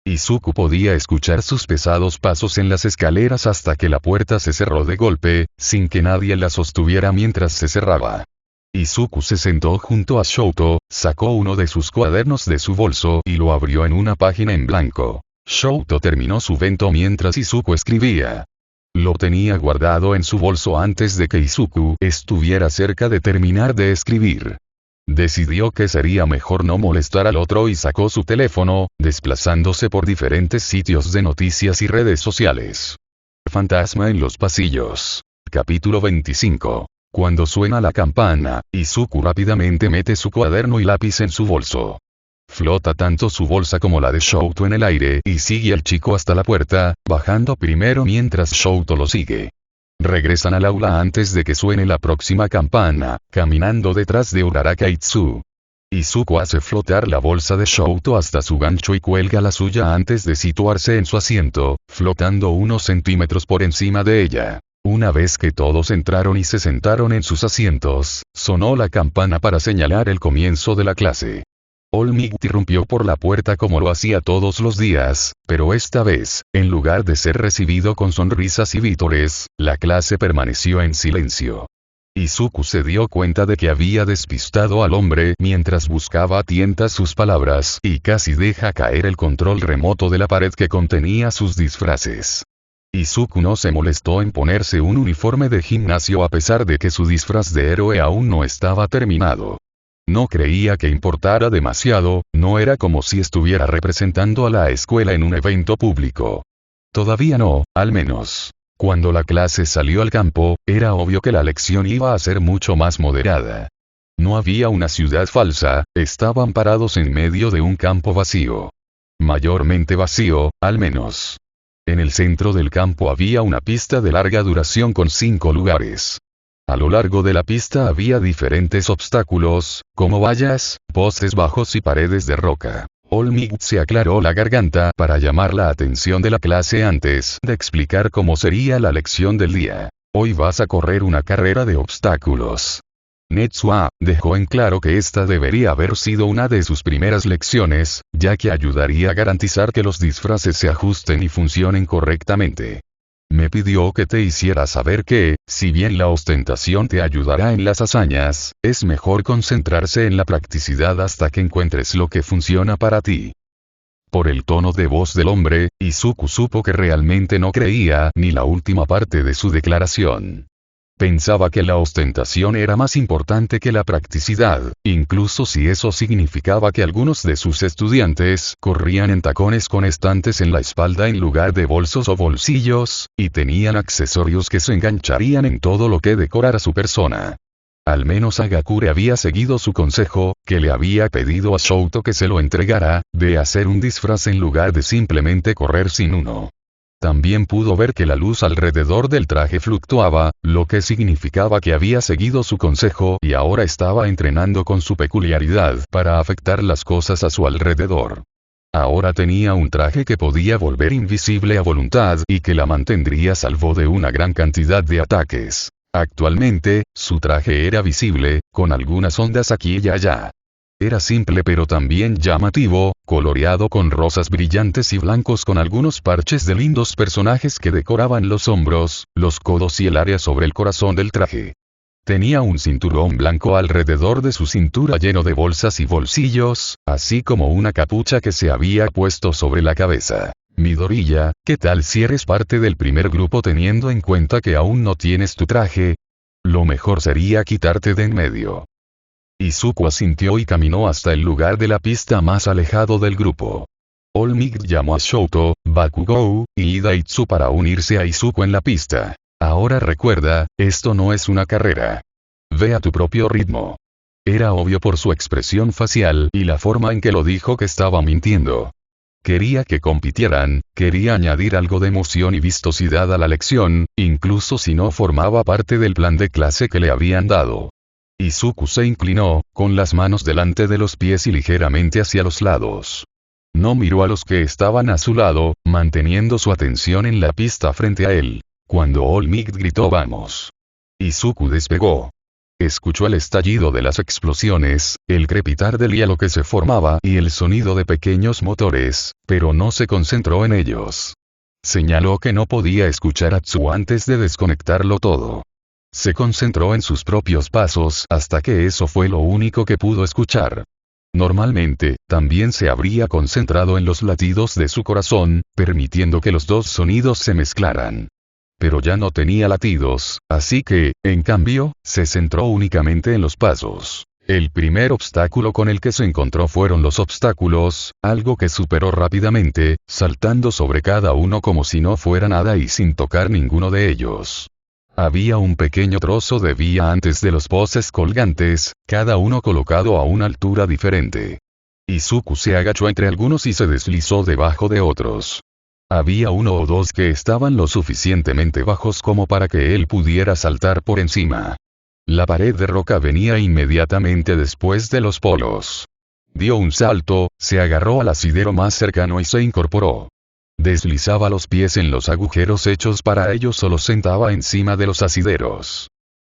Izuku podía escuchar sus pesados pasos en las escaleras hasta que la puerta se cerró de golpe, sin que nadie la sostuviera mientras se cerraba. Izuku se sentó junto a Shouto, sacó uno de sus cuadernos de su bolso y lo abrió en una página en blanco. Shouto terminó su bento mientras Izuku escribía. Lo tenía guardado en su bolso antes de que Izuku estuviera cerca de terminar de escribir. Decidió que sería mejor no molestar al otro y sacó su teléfono, desplazándose por diferentes sitios de noticias y redes sociales. Fantasma en los pasillos. Capítulo 25. Cuando suena la campana, Izuku rápidamente mete su cuaderno y lápiz en su bolso. Flota tanto su bolsa como la de Shouto en el aire y sigue al chico hasta la puerta, bajando primero mientras Shouto lo sigue. Regresan al aula antes de que suene la próxima campana, caminando detrás de Uraraka Itsu. Izuku hace flotar la bolsa de Shouto hasta su gancho y cuelga la suya antes de situarse en su asiento, flotando unos centímetros por encima de ella. Una vez que todos entraron y se sentaron en sus asientos, sonó la campana para señalar el comienzo de la clase. All Might irrumpió por la puerta como lo hacía todos los días, pero esta vez, en lugar de ser recibido con sonrisas y vítores, la clase permaneció en silencio. Izuku se dio cuenta de que había despistado al hombre mientras buscaba a tientas sus palabras y casi deja caer el control remoto de la pared que contenía sus disfraces. Izuku no se molestó en ponerse un uniforme de gimnasio a pesar de que su disfraz de héroe aún no estaba terminado. No creía que importara demasiado, no era como si estuviera representando a la escuela en un evento público. Todavía no, al menos. Cuando la clase salió al campo, era obvio que la lección iba a ser mucho más moderada. No había una ciudad falsa, estaban parados en medio de un campo vacío. Mayormente vacío, al menos. En el centro del campo había una pista de larga duración con 5 lugares. A lo largo de la pista había diferentes obstáculos, como vallas, postes bajos y paredes de roca. All Might se aclaró la garganta para llamar la atención de la clase antes de explicar cómo sería la lección del día. Hoy vas a correr una carrera de obstáculos. Netsuha dejó en claro que esta debería haber sido una de sus primeras lecciones, ya que ayudaría a garantizar que los disfraces se ajusten y funcionen correctamente. Me pidió que te hiciera saber que, si bien la ostentación te ayudará en las hazañas, es mejor concentrarse en la practicidad hasta que encuentres lo que funciona para ti. Por el tono de voz del hombre, Izuku supo que realmente no creía ni la última parte de su declaración. Pensaba que la ostentación era más importante que la practicidad, incluso si eso significaba que algunos de sus estudiantes corrían en tacones con estantes en la espalda en lugar de bolsos o bolsillos, y tenían accesorios que se engancharían en todo lo que decorara su persona. Al menos Hagakure había seguido su consejo, que le había pedido a Shouto que se lo entregara, de hacer un disfraz en lugar de simplemente correr sin uno. También pudo ver que la luz alrededor del traje fluctuaba, lo que significaba que había seguido su consejo y ahora estaba entrenando con su peculiaridad para afectar las cosas a su alrededor. Ahora tenía un traje que podía volver invisible a voluntad y que la mantendría a salvo de una gran cantidad de ataques. Actualmente, su traje era visible, con algunas ondas aquí y allá. Era simple pero también llamativo, coloreado con rosas brillantes y blancos con algunos parches de lindos personajes que decoraban los hombros, los codos y el área sobre el corazón del traje. Tenía un cinturón blanco alrededor de su cintura lleno de bolsas y bolsillos, así como una capucha que se había puesto sobre la cabeza. Midoriya, ¿qué tal si eres parte del primer grupo teniendo en cuenta que aún no tienes tu traje? Lo mejor sería quitarte de en medio. Izuku asintió y caminó hasta el lugar de la pista más alejado del grupo. All Might llamó a Shouto, Bakugou, y Hidaitsu para unirse a Izuku en la pista. Ahora recuerda, esto no es una carrera. Ve a tu propio ritmo. Era obvio por su expresión facial y la forma en que lo dijo que estaba mintiendo. Quería que compitieran, quería añadir algo de emoción y vistosidad a la lección, incluso si no formaba parte del plan de clase que le habían dado. Izuku se inclinó, con las manos delante de los pies y ligeramente hacia los lados. No miró a los que estaban a su lado, manteniendo su atención en la pista frente a él. Cuando All Might gritó vamos. Izuku despegó. Escuchó el estallido de las explosiones, el crepitar del hielo que se formaba y el sonido de pequeños motores, pero no se concentró en ellos. Señaló que no podía escuchar a Tsu antes de desconectarlo todo. Se concentró en sus propios pasos hasta que eso fue lo único que pudo escuchar. Normalmente, también se habría concentrado en los latidos de su corazón, permitiendo que los dos sonidos se mezclaran. Pero ya no tenía latidos, así que, en cambio, se centró únicamente en los pasos. El primer obstáculo con el que se encontró fueron los obstáculos, algo que superó rápidamente, saltando sobre cada uno como si no fuera nada y sin tocar ninguno de ellos. Había un pequeño trozo de vía antes de los postes colgantes, cada uno colocado a una altura diferente. Izuku se agachó entre algunos y se deslizó debajo de otros. Había uno o dos que estaban lo suficientemente bajos como para que él pudiera saltar por encima. La pared de roca venía inmediatamente después de los polos. Dio un salto, se agarró al asidero más cercano y se incorporó. Deslizaba los pies en los agujeros hechos para ello, solo sentaba encima de los asideros.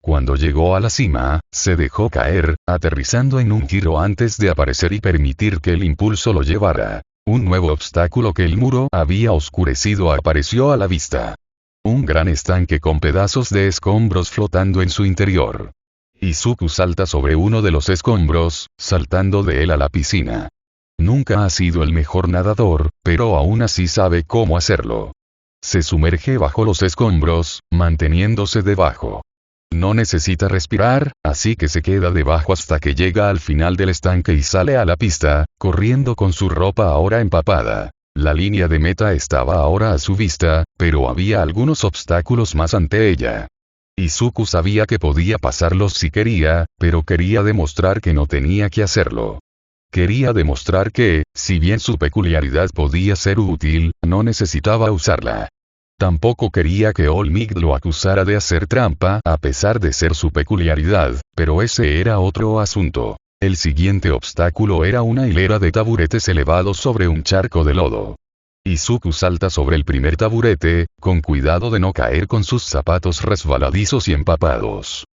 Cuando llegó a la cima, se dejó caer, aterrizando en un giro antes de aparecer y permitir que el impulso lo llevara. Un nuevo obstáculo que el muro había oscurecido apareció a la vista. Un gran estanque con pedazos de escombros flotando en su interior. Izuku salta sobre uno de los escombros, saltando de él a la piscina. Nunca ha sido el mejor nadador, pero aún así sabe cómo hacerlo. Se sumerge bajo los escombros, manteniéndose debajo. No necesita respirar, así que se queda debajo hasta que llega al final del estanque y sale a la pista, corriendo con su ropa ahora empapada. La línea de meta estaba ahora a su vista, pero había algunos obstáculos más ante ella. Izuku sabía que podía pasarlos si quería, pero quería demostrar que no tenía que hacerlo. Quería demostrar que, si bien su peculiaridad podía ser útil, no necesitaba usarla. Tampoco quería que All Might lo acusara de hacer trampa a pesar de ser su peculiaridad, pero ese era otro asunto. El siguiente obstáculo era una hilera de taburetes elevados sobre un charco de lodo. Izuku salta sobre el primer taburete, con cuidado de no caer con sus zapatos resbaladizos y empapados.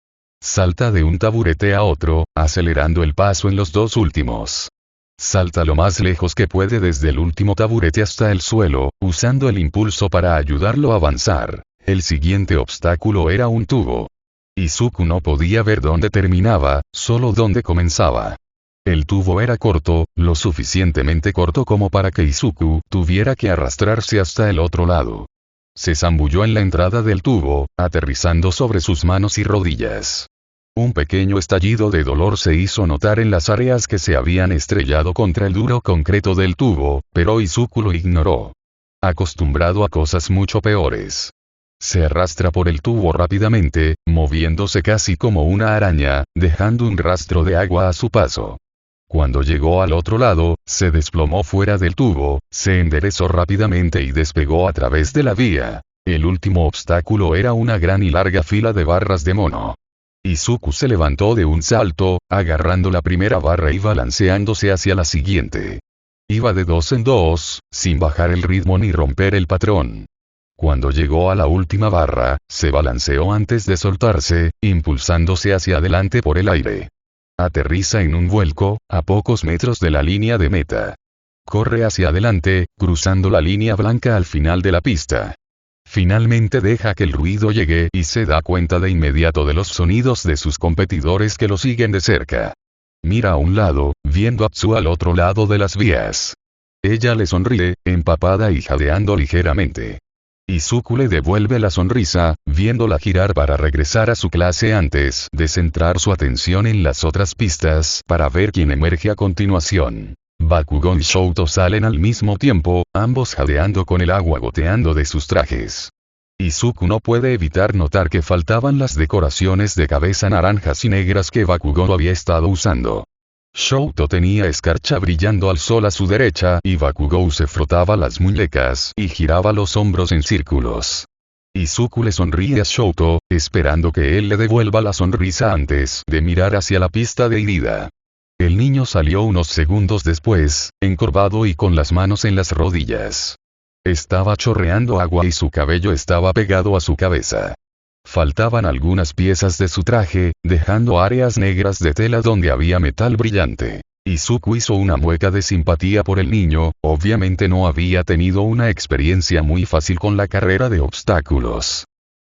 Salta de un taburete a otro, acelerando el paso en los dos últimos. Salta lo más lejos que puede desde el último taburete hasta el suelo, usando el impulso para ayudarlo a avanzar. El siguiente obstáculo era un tubo. Izuku no podía ver dónde terminaba, solo dónde comenzaba. El tubo era corto, lo suficientemente corto como para que Izuku tuviera que arrastrarse hasta el otro lado. Se zambulló en la entrada del tubo, aterrizando sobre sus manos y rodillas. Un pequeño estallido de dolor se hizo notar en las áreas que se habían estrellado contra el duro concreto del tubo, pero Izuku lo ignoró. Acostumbrado a cosas mucho peores. Se arrastra por el tubo rápidamente, moviéndose casi como una araña, dejando un rastro de agua a su paso. Cuando llegó al otro lado, se desplomó fuera del tubo, se enderezó rápidamente y despegó a través de la vía. El último obstáculo era una gran y larga fila de barras de mono. Izuku se levantó de un salto, agarrando la primera barra y balanceándose hacia la siguiente. Iba de dos en dos, sin bajar el ritmo ni romper el patrón. Cuando llegó a la última barra, se balanceó antes de soltarse, impulsándose hacia adelante por el aire. Aterriza en un vuelco, a pocos metros de la línea de meta. Corre hacia adelante, cruzando la línea blanca al final de la pista. Finalmente deja que el ruido llegue y se da cuenta de inmediato de los sonidos de sus competidores que lo siguen de cerca. Mira a un lado, viendo a Tsu al otro lado de las vías. Ella le sonríe, empapada y jadeando ligeramente. Izuku le devuelve la sonrisa, viéndola girar para regresar a su clase antes de centrar su atención en las otras pistas para ver quién emerge a continuación. Bakugo y Shouto salen al mismo tiempo, ambos jadeando con el agua goteando de sus trajes. Izuku no puede evitar notar que faltaban las decoraciones de cabeza naranjas y negras que Bakugo había estado usando. Shouto tenía escarcha brillando al sol a su derecha y Bakugo se frotaba las muñecas y giraba los hombros en círculos. Izuku le sonríe a Shouto, esperando que él le devuelva la sonrisa antes de mirar hacia la pista de herida. El niño salió unos segundos después, encorvado y con las manos en las rodillas. Estaba chorreando agua y su cabello estaba pegado a su cabeza. Faltaban algunas piezas de su traje, dejando áreas negras de tela donde había metal brillante. Izuku hizo una mueca de simpatía por el niño, obviamente no había tenido una experiencia muy fácil con la carrera de obstáculos.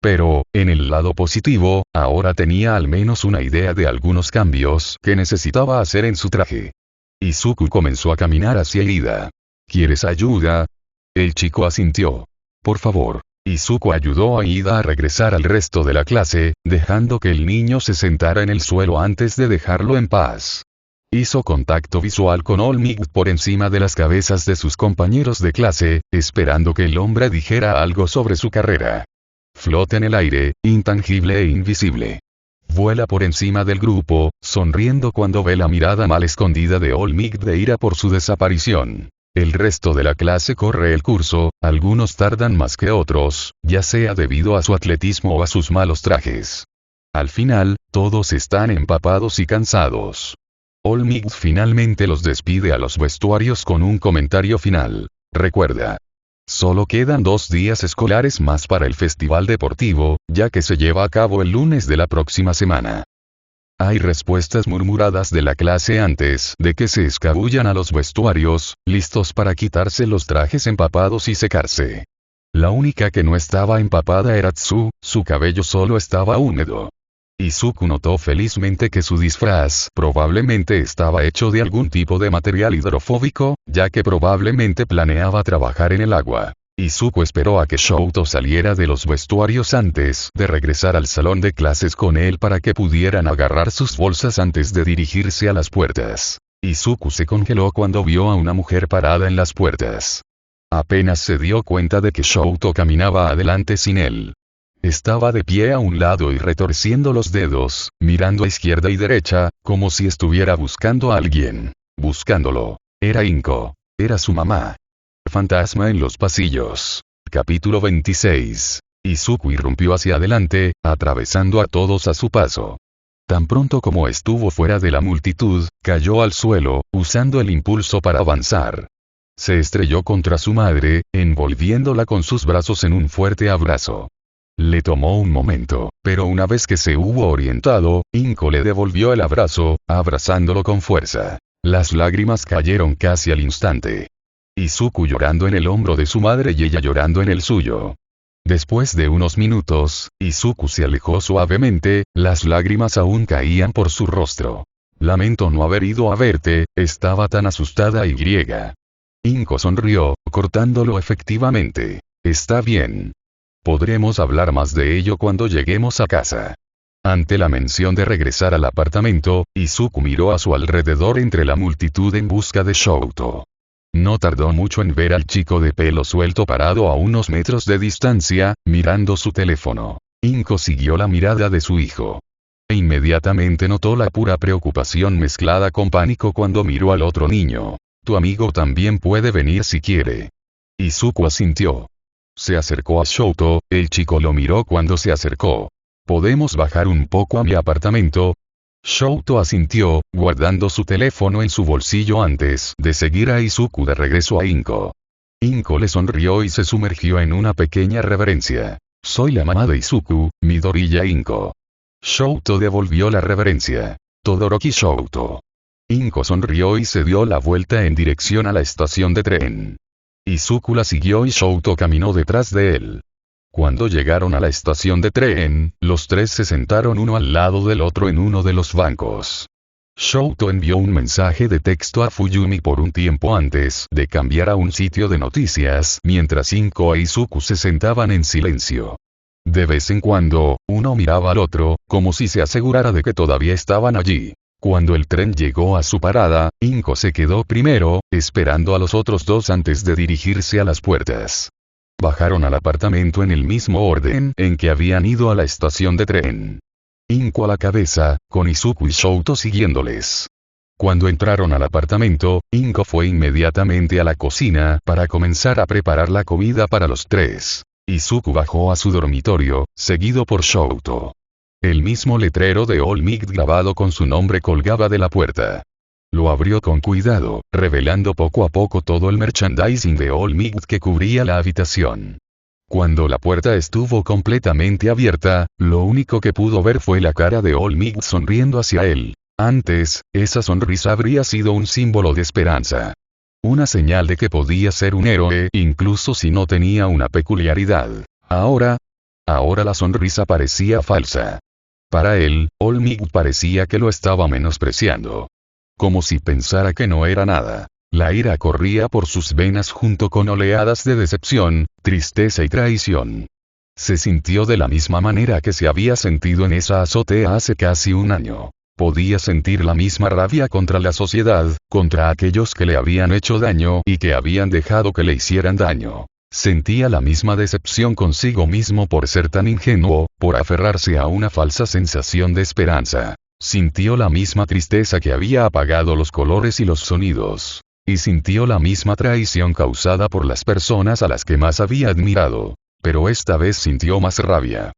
Pero, en el lado positivo, ahora tenía al menos una idea de algunos cambios que necesitaba hacer en su traje. Izuku comenzó a caminar hacia Ida. ¿Quieres ayuda? El chico asintió. Por favor. Izuku ayudó a Ida a regresar al resto de la clase, dejando que el niño se sentara en el suelo antes de dejarlo en paz. Hizo contacto visual con All Might por encima de las cabezas de sus compañeros de clase, esperando que el hombre dijera algo sobre su carrera. Flota en el aire, intangible e invisible. Vuela por encima del grupo, sonriendo cuando ve la mirada mal escondida de All Might de ira por su desaparición. El resto de la clase corre el curso, algunos tardan más que otros, ya sea debido a su atletismo o a sus malos trajes. Al final, todos están empapados y cansados. All Might finalmente los despide a los vestuarios con un comentario final. Recuerda. Solo quedan 2 días escolares más para el festival deportivo, ya que se lleva a cabo el lunes de la próxima semana. Hay respuestas murmuradas de la clase antes de que se escabullan a los vestuarios, listos para quitarse los trajes empapados y secarse. La única que no estaba empapada era Tsu, su cabello solo estaba húmedo. Izuku notó felizmente que su disfraz probablemente estaba hecho de algún tipo de material hidrofóbico, ya que probablemente planeaba trabajar en el agua. Izuku esperó a que Shouto saliera de los vestuarios antes de regresar al salón de clases con él para que pudieran agarrar sus bolsas antes de dirigirse a las puertas. Izuku se congeló cuando vio a una mujer parada en las puertas. Apenas se dio cuenta de que Shouto caminaba adelante sin él. Estaba de pie a un lado y retorciendo los dedos, mirando a izquierda y derecha, como si estuviera buscando a alguien. Buscándolo. Era Inko. Era su mamá. Fantasma en los pasillos. Capítulo 26. Izuku irrumpió hacia adelante, atravesando a todos a su paso. Tan pronto como estuvo fuera de la multitud, cayó al suelo, usando el impulso para avanzar. Se estrelló contra su madre, envolviéndola con sus brazos en un fuerte abrazo. Le tomó un momento, pero una vez que se hubo orientado, Inko le devolvió el abrazo, abrazándolo con fuerza. Las lágrimas cayeron casi al instante. Izuku llorando en el hombro de su madre y ella llorando en el suyo. Después de unos minutos, Izuku se alejó suavemente, las lágrimas aún caían por su rostro. Lamento no haber ido a verte, estaba tan asustada y griega. Inko sonrió, cortándolo efectivamente. Está bien. Podremos hablar más de ello cuando lleguemos a casa. Ante la mención de regresar al apartamento, Izuku miró a su alrededor entre la multitud en busca de Shouto. No tardó mucho en ver al chico de pelo suelto parado a unos metros de distancia, mirando su teléfono. Inko siguió la mirada de su hijo. E inmediatamente notó la pura preocupación mezclada con pánico cuando miró al otro niño. Tu amigo también puede venir si quiere. Izuku asintió. Se acercó a Shouto, el chico lo miró cuando se acercó. ¿Podemos bajar un poco a mi apartamento? Shouto asintió, guardando su teléfono en su bolsillo antes de seguir a Izuku de regreso a Inko. Inko le sonrió y se sumergió en una pequeña reverencia. Soy la mamá de Izuku, Midoriya Inko. Shouto devolvió la reverencia. Todoroki Shouto. Inko sonrió y se dio la vuelta en dirección a la estación de tren. Izuku la siguió y Shouto caminó detrás de él. Cuando llegaron a la estación de tren, los tres se sentaron uno al lado del otro en uno de los bancos. Shouto envió un mensaje de texto a Fuyumi por un tiempo antes de cambiar a un sitio de noticias, mientras Inko e Izuku se sentaban en silencio. De vez en cuando, uno miraba al otro, como si se asegurara de que todavía estaban allí. Cuando el tren llegó a su parada, Inko se quedó primero, esperando a los otros dos antes de dirigirse a las puertas. Bajaron al apartamento en el mismo orden en que habían ido a la estación de tren. Inko a la cabeza, con Izuku y Shouto siguiéndoles. Cuando entraron al apartamento, Inko fue inmediatamente a la cocina para comenzar a preparar la comida para los tres. Izuku bajó a su dormitorio, seguido por Shouto. El mismo letrero de All Might grabado con su nombre colgaba de la puerta. Lo abrió con cuidado, revelando poco a poco todo el merchandising de All Might que cubría la habitación. Cuando la puerta estuvo completamente abierta, lo único que pudo ver fue la cara de All Might sonriendo hacia él. Antes, esa sonrisa habría sido un símbolo de esperanza. Una señal de que podía ser un héroe incluso si no tenía una peculiaridad. Ahora la sonrisa parecía falsa. Para él, All Might parecía que lo estaba menospreciando. Como si pensara que no era nada. La ira corría por sus venas junto con oleadas de decepción, tristeza y traición. Se sintió de la misma manera que se había sentido en esa azotea hace casi un año. Podía sentir la misma rabia contra la sociedad, contra aquellos que le habían hecho daño y que habían dejado que le hicieran daño. Sentía la misma decepción consigo mismo por ser tan ingenuo, por aferrarse a una falsa sensación de esperanza. Sintió la misma tristeza que había apagado los colores y los sonidos. Y sintió la misma traición causada por las personas a las que más había admirado. Pero esta vez sintió más rabia.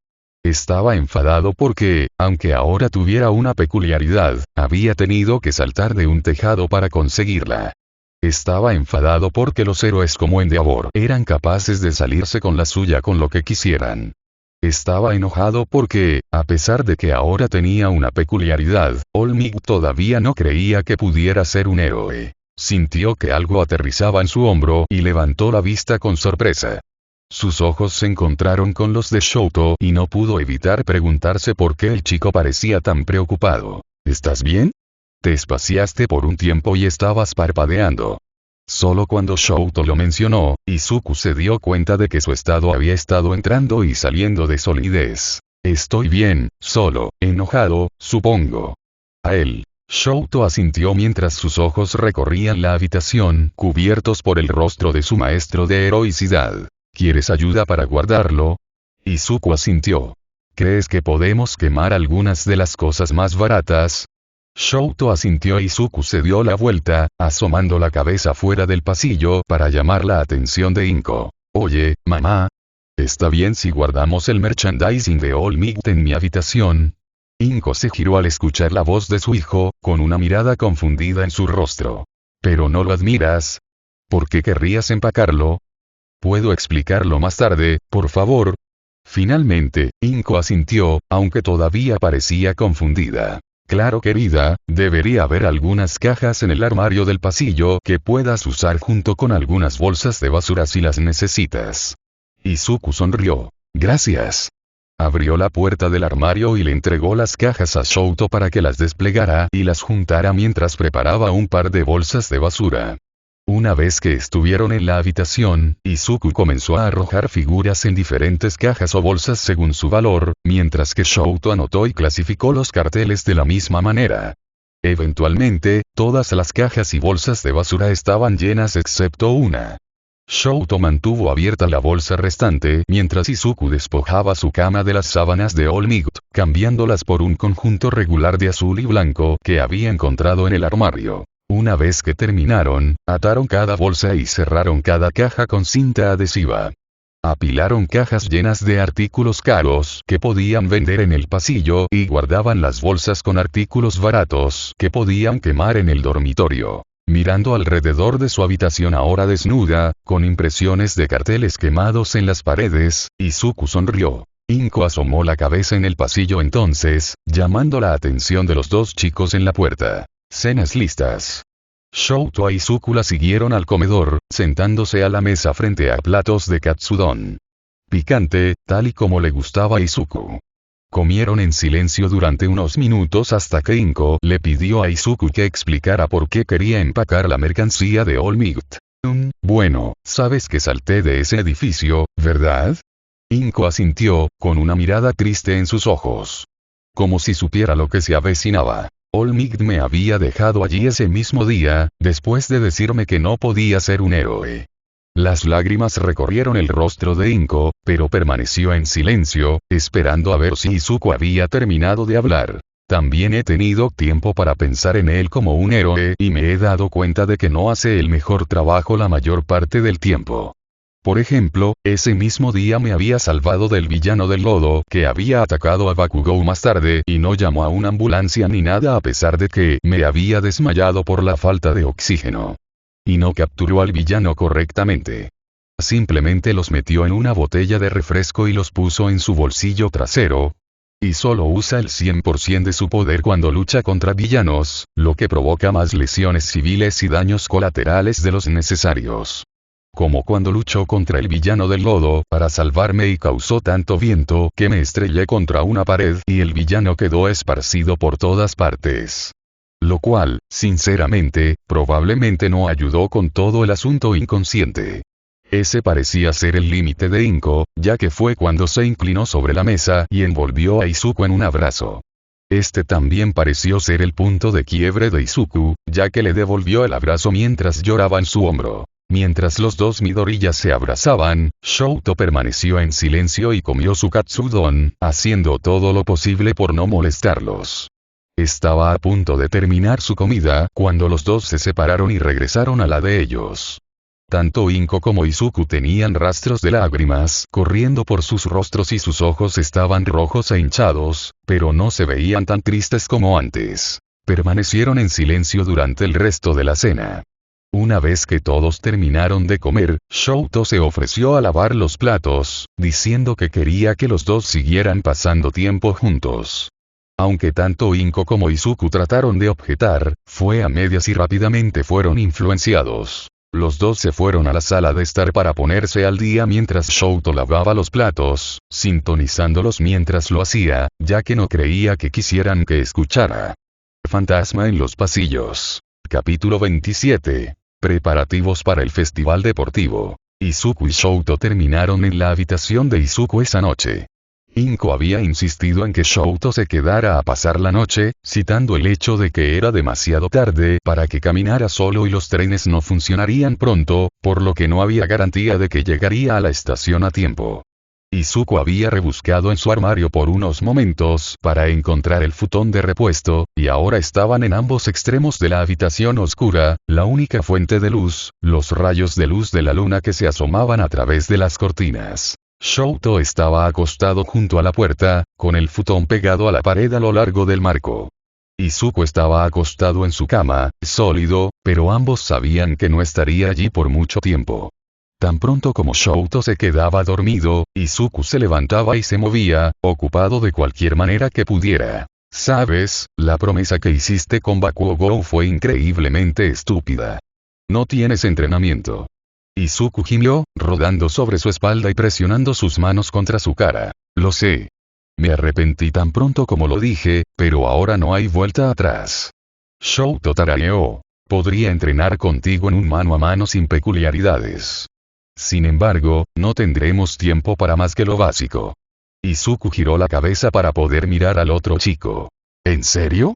Estaba enfadado porque, aunque ahora tuviera una peculiaridad, había tenido que saltar de un tejado para conseguirla. Estaba enfadado porque los héroes como Endeavor eran capaces de salirse con la suya con lo que quisieran. Estaba enojado porque, a pesar de que ahora tenía una peculiaridad, All Might todavía no creía que pudiera ser un héroe. Sintió que algo aterrizaba en su hombro y levantó la vista con sorpresa. Sus ojos se encontraron con los de Shouto y no pudo evitar preguntarse por qué el chico parecía tan preocupado. ¿Estás bien? Te espaciaste por un tiempo y estabas parpadeando. Solo cuando Shouto lo mencionó, Izuku se dio cuenta de que su estado había estado entrando y saliendo de solidez. Estoy bien, solo, enojado, supongo. A él. Shouto asintió mientras sus ojos recorrían la habitación, cubiertos por el rostro de su maestro de heroicidad. ¿Quieres ayuda para guardarlo? Izuku asintió. ¿Crees que podemos quemar algunas de las cosas más baratas? Shouto asintió y Izuku se dio la vuelta, asomando la cabeza fuera del pasillo para llamar la atención de Inko. Oye, mamá. ¿Está bien si guardamos el merchandising de All Might en mi habitación? Inko se giró al escuchar la voz de su hijo, con una mirada confundida en su rostro. ¿Pero no lo admiras? ¿Por qué querrías empacarlo? ¿Puedo explicarlo más tarde, por favor? Finalmente, Inko asintió, aunque todavía parecía confundida. Claro querida, debería haber algunas cajas en el armario del pasillo que puedas usar junto con algunas bolsas de basura si las necesitas. Izuku sonrió. Gracias. Abrió la puerta del armario y le entregó las cajas a Shouto para que las desplegara y las juntara mientras preparaba un par de bolsas de basura. Una vez que estuvieron en la habitación, Izuku comenzó a arrojar figuras en diferentes cajas o bolsas según su valor, mientras que Shouto anotó y clasificó los carteles de la misma manera. Eventualmente, todas las cajas y bolsas de basura estaban llenas excepto una. Shouto mantuvo abierta la bolsa restante mientras Izuku despojaba su cama de las sábanas de All Might, cambiándolas por un conjunto regular de azul y blanco que había encontrado en el armario. Una vez que terminaron, ataron cada bolsa y cerraron cada caja con cinta adhesiva. Apilaron cajas llenas de artículos caros que podían vender en el pasillo y guardaban las bolsas con artículos baratos que podían quemar en el dormitorio. Mirando alrededor de su habitación ahora desnuda, con impresiones de carteles quemados en las paredes, Izuku sonrió. Inko asomó la cabeza en el pasillo entonces, llamando la atención de los dos chicos en la puerta. Cenas listas. Shouto e Izuku la siguieron al comedor, sentándose a la mesa frente a platos de katsudon picante, tal y como le gustaba a Izuku. Comieron en silencio durante unos minutos hasta que Inko le pidió a Izuku que explicara por qué quería empacar la mercancía de All Might. Bueno, sabes que salté de ese edificio, ¿verdad? Inko asintió, con una mirada triste en sus ojos. Como si supiera lo que se avecinaba. All Might me había dejado allí ese mismo día, después de decirme que no podía ser un héroe. Las lágrimas recorrieron el rostro de Inko, pero permaneció en silencio, esperando a ver si Izuku había terminado de hablar. También he tenido tiempo para pensar en él como un héroe y me he dado cuenta de que no hace el mejor trabajo la mayor parte del tiempo. Por ejemplo, ese mismo día me había salvado del villano del lodo que había atacado a Bakugou más tarde y no llamó a una ambulancia ni nada a pesar de que me había desmayado por la falta de oxígeno. Y no capturó al villano correctamente. Simplemente los metió en una botella de refresco y los puso en su bolsillo trasero. Y solo usa el 100% de su poder cuando lucha contra villanos, lo que provoca más lesiones civiles y daños colaterales de los necesarios. Como cuando luchó contra el villano del lodo para salvarme y causó tanto viento que me estrellé contra una pared y el villano quedó esparcido por todas partes. Lo cual, sinceramente, probablemente no ayudó con todo el asunto inconsciente. Ese parecía ser el límite de Inko, ya que fue cuando se inclinó sobre la mesa y envolvió a Izuku en un abrazo. Este también pareció ser el punto de quiebre de Izuku, ya que le devolvió el abrazo mientras lloraba en su hombro. Mientras los dos Midoriyas se abrazaban, Shouto permaneció en silencio y comió su katsudon, haciendo todo lo posible por no molestarlos. Estaba a punto de terminar su comida cuando los dos se separaron y regresaron a la de ellos. Tanto Inko como Izuku tenían rastros de lágrimas corriendo por sus rostros y sus ojos estaban rojos e hinchados, pero no se veían tan tristes como antes. Permanecieron en silencio durante el resto de la cena. Una vez que todos terminaron de comer, Shouto se ofreció a lavar los platos, diciendo que quería que los dos siguieran pasando tiempo juntos. Aunque tanto Inko como Izuku trataron de objetar, fue a medias y rápidamente fueron influenciados. Los dos se fueron a la sala de estar para ponerse al día mientras Shouto lavaba los platos, sintonizándolos mientras lo hacía, ya que no creía que quisieran que escuchara. Fantasma en los pasillos. Capítulo 27. Preparativos para el festival deportivo. Izuku y Shouto terminaron en la habitación de Izuku esa noche. Inko había insistido en que Shouto se quedara a pasar la noche, citando el hecho de que era demasiado tarde para que caminara solo y los trenes no funcionarían pronto, por lo que no había garantía de que llegaría a la estación a tiempo. Izuku había rebuscado en su armario por unos momentos para encontrar el futón de repuesto, y ahora estaban en ambos extremos de la habitación oscura, la única fuente de luz, los rayos de luz de la luna que se asomaban a través de las cortinas. Shouto estaba acostado junto a la puerta, con el futón pegado a la pared a lo largo del marco. Izuku estaba acostado en su cama, sólido, pero ambos sabían que no estaría allí por mucho tiempo. Tan pronto como Shouto se quedaba dormido, Izuku se levantaba y se movía, ocupado de cualquier manera que pudiera. ¿Sabes? La promesa que hiciste con Bakugou fue increíblemente estúpida. No tienes entrenamiento. Izuku gimió, rodando sobre su espalda y presionando sus manos contra su cara. Lo sé. Me arrepentí tan pronto como lo dije, pero ahora no hay vuelta atrás. Shouto tarareó. Podría entrenar contigo en un mano a mano sin peculiaridades. Sin embargo, no tendremos tiempo para más que lo básico. Izuku giró la cabeza para poder mirar al otro chico. ¿En serio?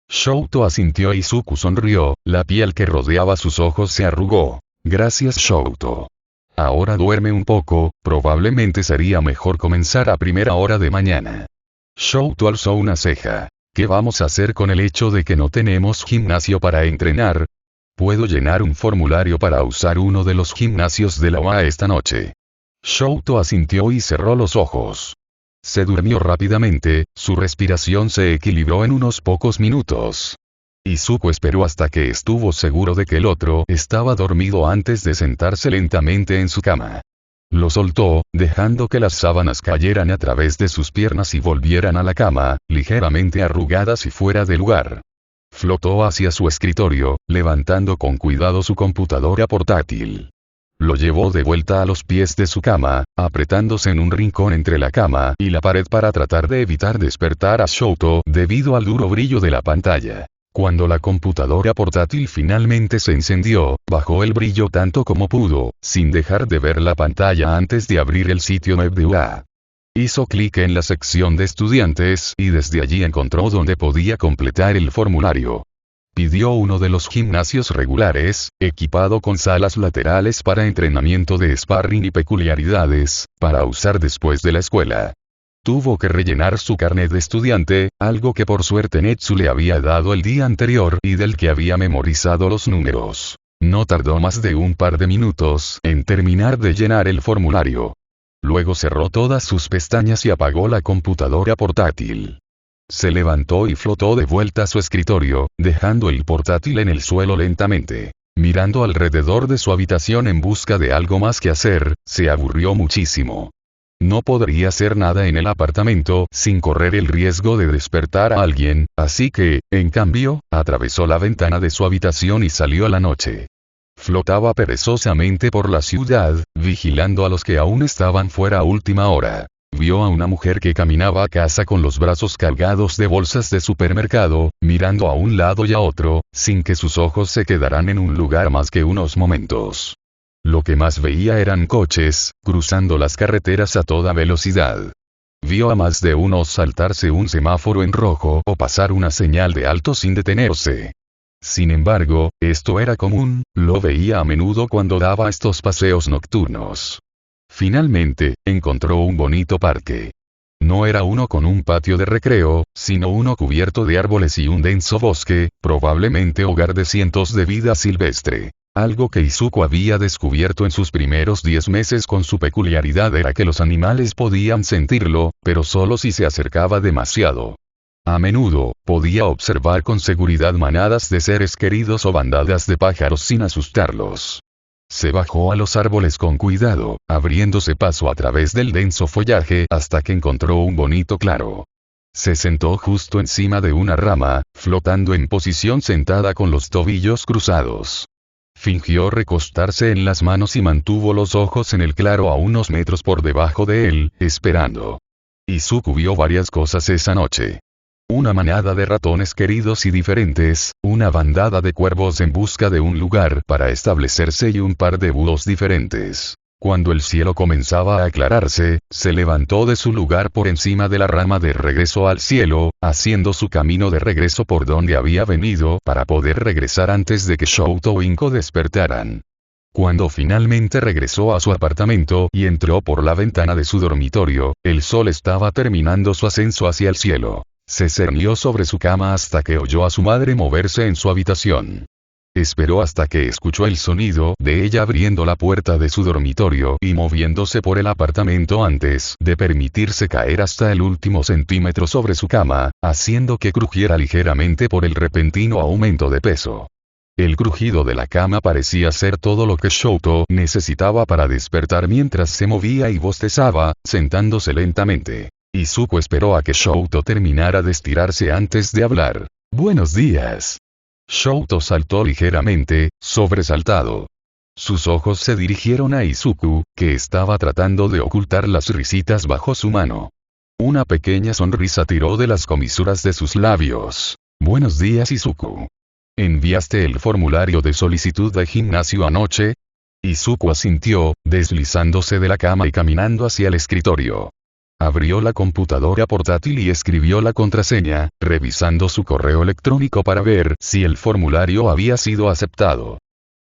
Shouto asintió. Izuku sonrió, la piel que rodeaba sus ojos se arrugó. Gracias Shouto. Ahora duerme un poco, probablemente sería mejor comenzar a primera hora de mañana. Shouto alzó una ceja. ¿Qué vamos a hacer con el hecho de que no tenemos gimnasio para entrenar? Puedo llenar un formulario para usar uno de los gimnasios de la UA esta noche. Shouto asintió y cerró los ojos. Se durmió rápidamente, su respiración se equilibró en unos pocos minutos. Izuku esperó hasta que estuvo seguro de que el otro estaba dormido antes de sentarse lentamente en su cama. Lo soltó, dejando que las sábanas cayeran a través de sus piernas y volvieran a la cama, ligeramente arrugadas y fuera de lugar. Flotó hacia su escritorio, levantando con cuidado su computadora portátil. Lo llevó de vuelta a los pies de su cama, apretándose en un rincón entre la cama y la pared para tratar de evitar despertar a Shouto debido al duro brillo de la pantalla. Cuando la computadora portátil finalmente se encendió, bajó el brillo tanto como pudo, sin dejar de ver la pantalla antes de abrir el sitio web de UA. Hizo clic en la sección de estudiantes y desde allí encontró donde podía completar el formulario. Pidió uno de los gimnasios regulares, equipado con salas laterales para entrenamiento de sparring y peculiaridades, para usar después de la escuela. Tuvo que rellenar su carnet de estudiante, algo que por suerte Netsu le había dado el día anterior y del que había memorizado los números. No tardó más de un par de minutos en terminar de llenar el formulario. Luego cerró todas sus pestañas y apagó la computadora portátil. Se levantó y flotó de vuelta a su escritorio, dejando el portátil en el suelo lentamente. Mirando alrededor de su habitación en busca de algo más que hacer, se aburrió muchísimo. No podría hacer nada en el apartamento sin correr el riesgo de despertar a alguien, así que, en cambio, atravesó la ventana de su habitación y salió a la noche. Flotaba perezosamente por la ciudad, vigilando a los que aún estaban fuera a última hora. Vio a una mujer que caminaba a casa con los brazos cargados de bolsas de supermercado, mirando a un lado y a otro, sin que sus ojos se quedaran en un lugar más que unos momentos. Lo que más veía eran coches, cruzando las carreteras a toda velocidad. Vio a más de uno saltarse un semáforo en rojo o pasar una señal de alto sin detenerse. Sin embargo, esto era común, lo veía a menudo cuando daba estos paseos nocturnos. Finalmente, encontró un bonito parque. No era uno con un patio de recreo, sino uno cubierto de árboles y un denso bosque, probablemente hogar de cientos de vida silvestre. Algo que Izuku había descubierto en sus primeros 10 meses con su peculiaridad era que los animales podían sentirlo, pero solo si se acercaba demasiado. A menudo, podía observar con seguridad manadas de seres queridos o bandadas de pájaros sin asustarlos. Se bajó a los árboles con cuidado, abriéndose paso a través del denso follaje hasta que encontró un bonito claro. Se sentó justo encima de una rama, flotando en posición sentada con los tobillos cruzados. Fingió recostarse en las manos y mantuvo los ojos en el claro a unos metros por debajo de él, esperando. Izuku vio varias cosas esa noche. Una manada de ratones queridos y diferentes, una bandada de cuervos en busca de un lugar para establecerse y un par de búhos diferentes. Cuando el cielo comenzaba a aclararse, se levantó de su lugar por encima de la rama de regreso al cielo, haciendo su camino de regreso por donde había venido para poder regresar antes de que Shouto e Inko despertaran. Cuando finalmente regresó a su apartamento y entró por la ventana de su dormitorio, el sol estaba terminando su ascenso hacia el cielo. Se cernió sobre su cama hasta que oyó a su madre moverse en su habitación. Esperó hasta que escuchó el sonido de ella abriendo la puerta de su dormitorio y moviéndose por el apartamento antes de permitirse caer hasta el último centímetro sobre su cama, haciendo que crujiera ligeramente por el repentino aumento de peso. El crujido de la cama parecía ser todo lo que Shouto necesitaba para despertar mientras se movía y bostezaba, sentándose lentamente. Izuku esperó a que Shouto terminara de estirarse antes de hablar. «Buenos días». Shouto saltó ligeramente, sobresaltado. Sus ojos se dirigieron a Izuku, que estaba tratando de ocultar las risitas bajo su mano. Una pequeña sonrisa tiró de las comisuras de sus labios. «Buenos días, Izuku. ¿Enviaste el formulario de solicitud de gimnasio anoche?» Izuku asintió, deslizándose de la cama y caminando hacia el escritorio. Abrió la computadora portátil y escribió la contraseña, revisando su correo electrónico para ver si el formulario había sido aceptado.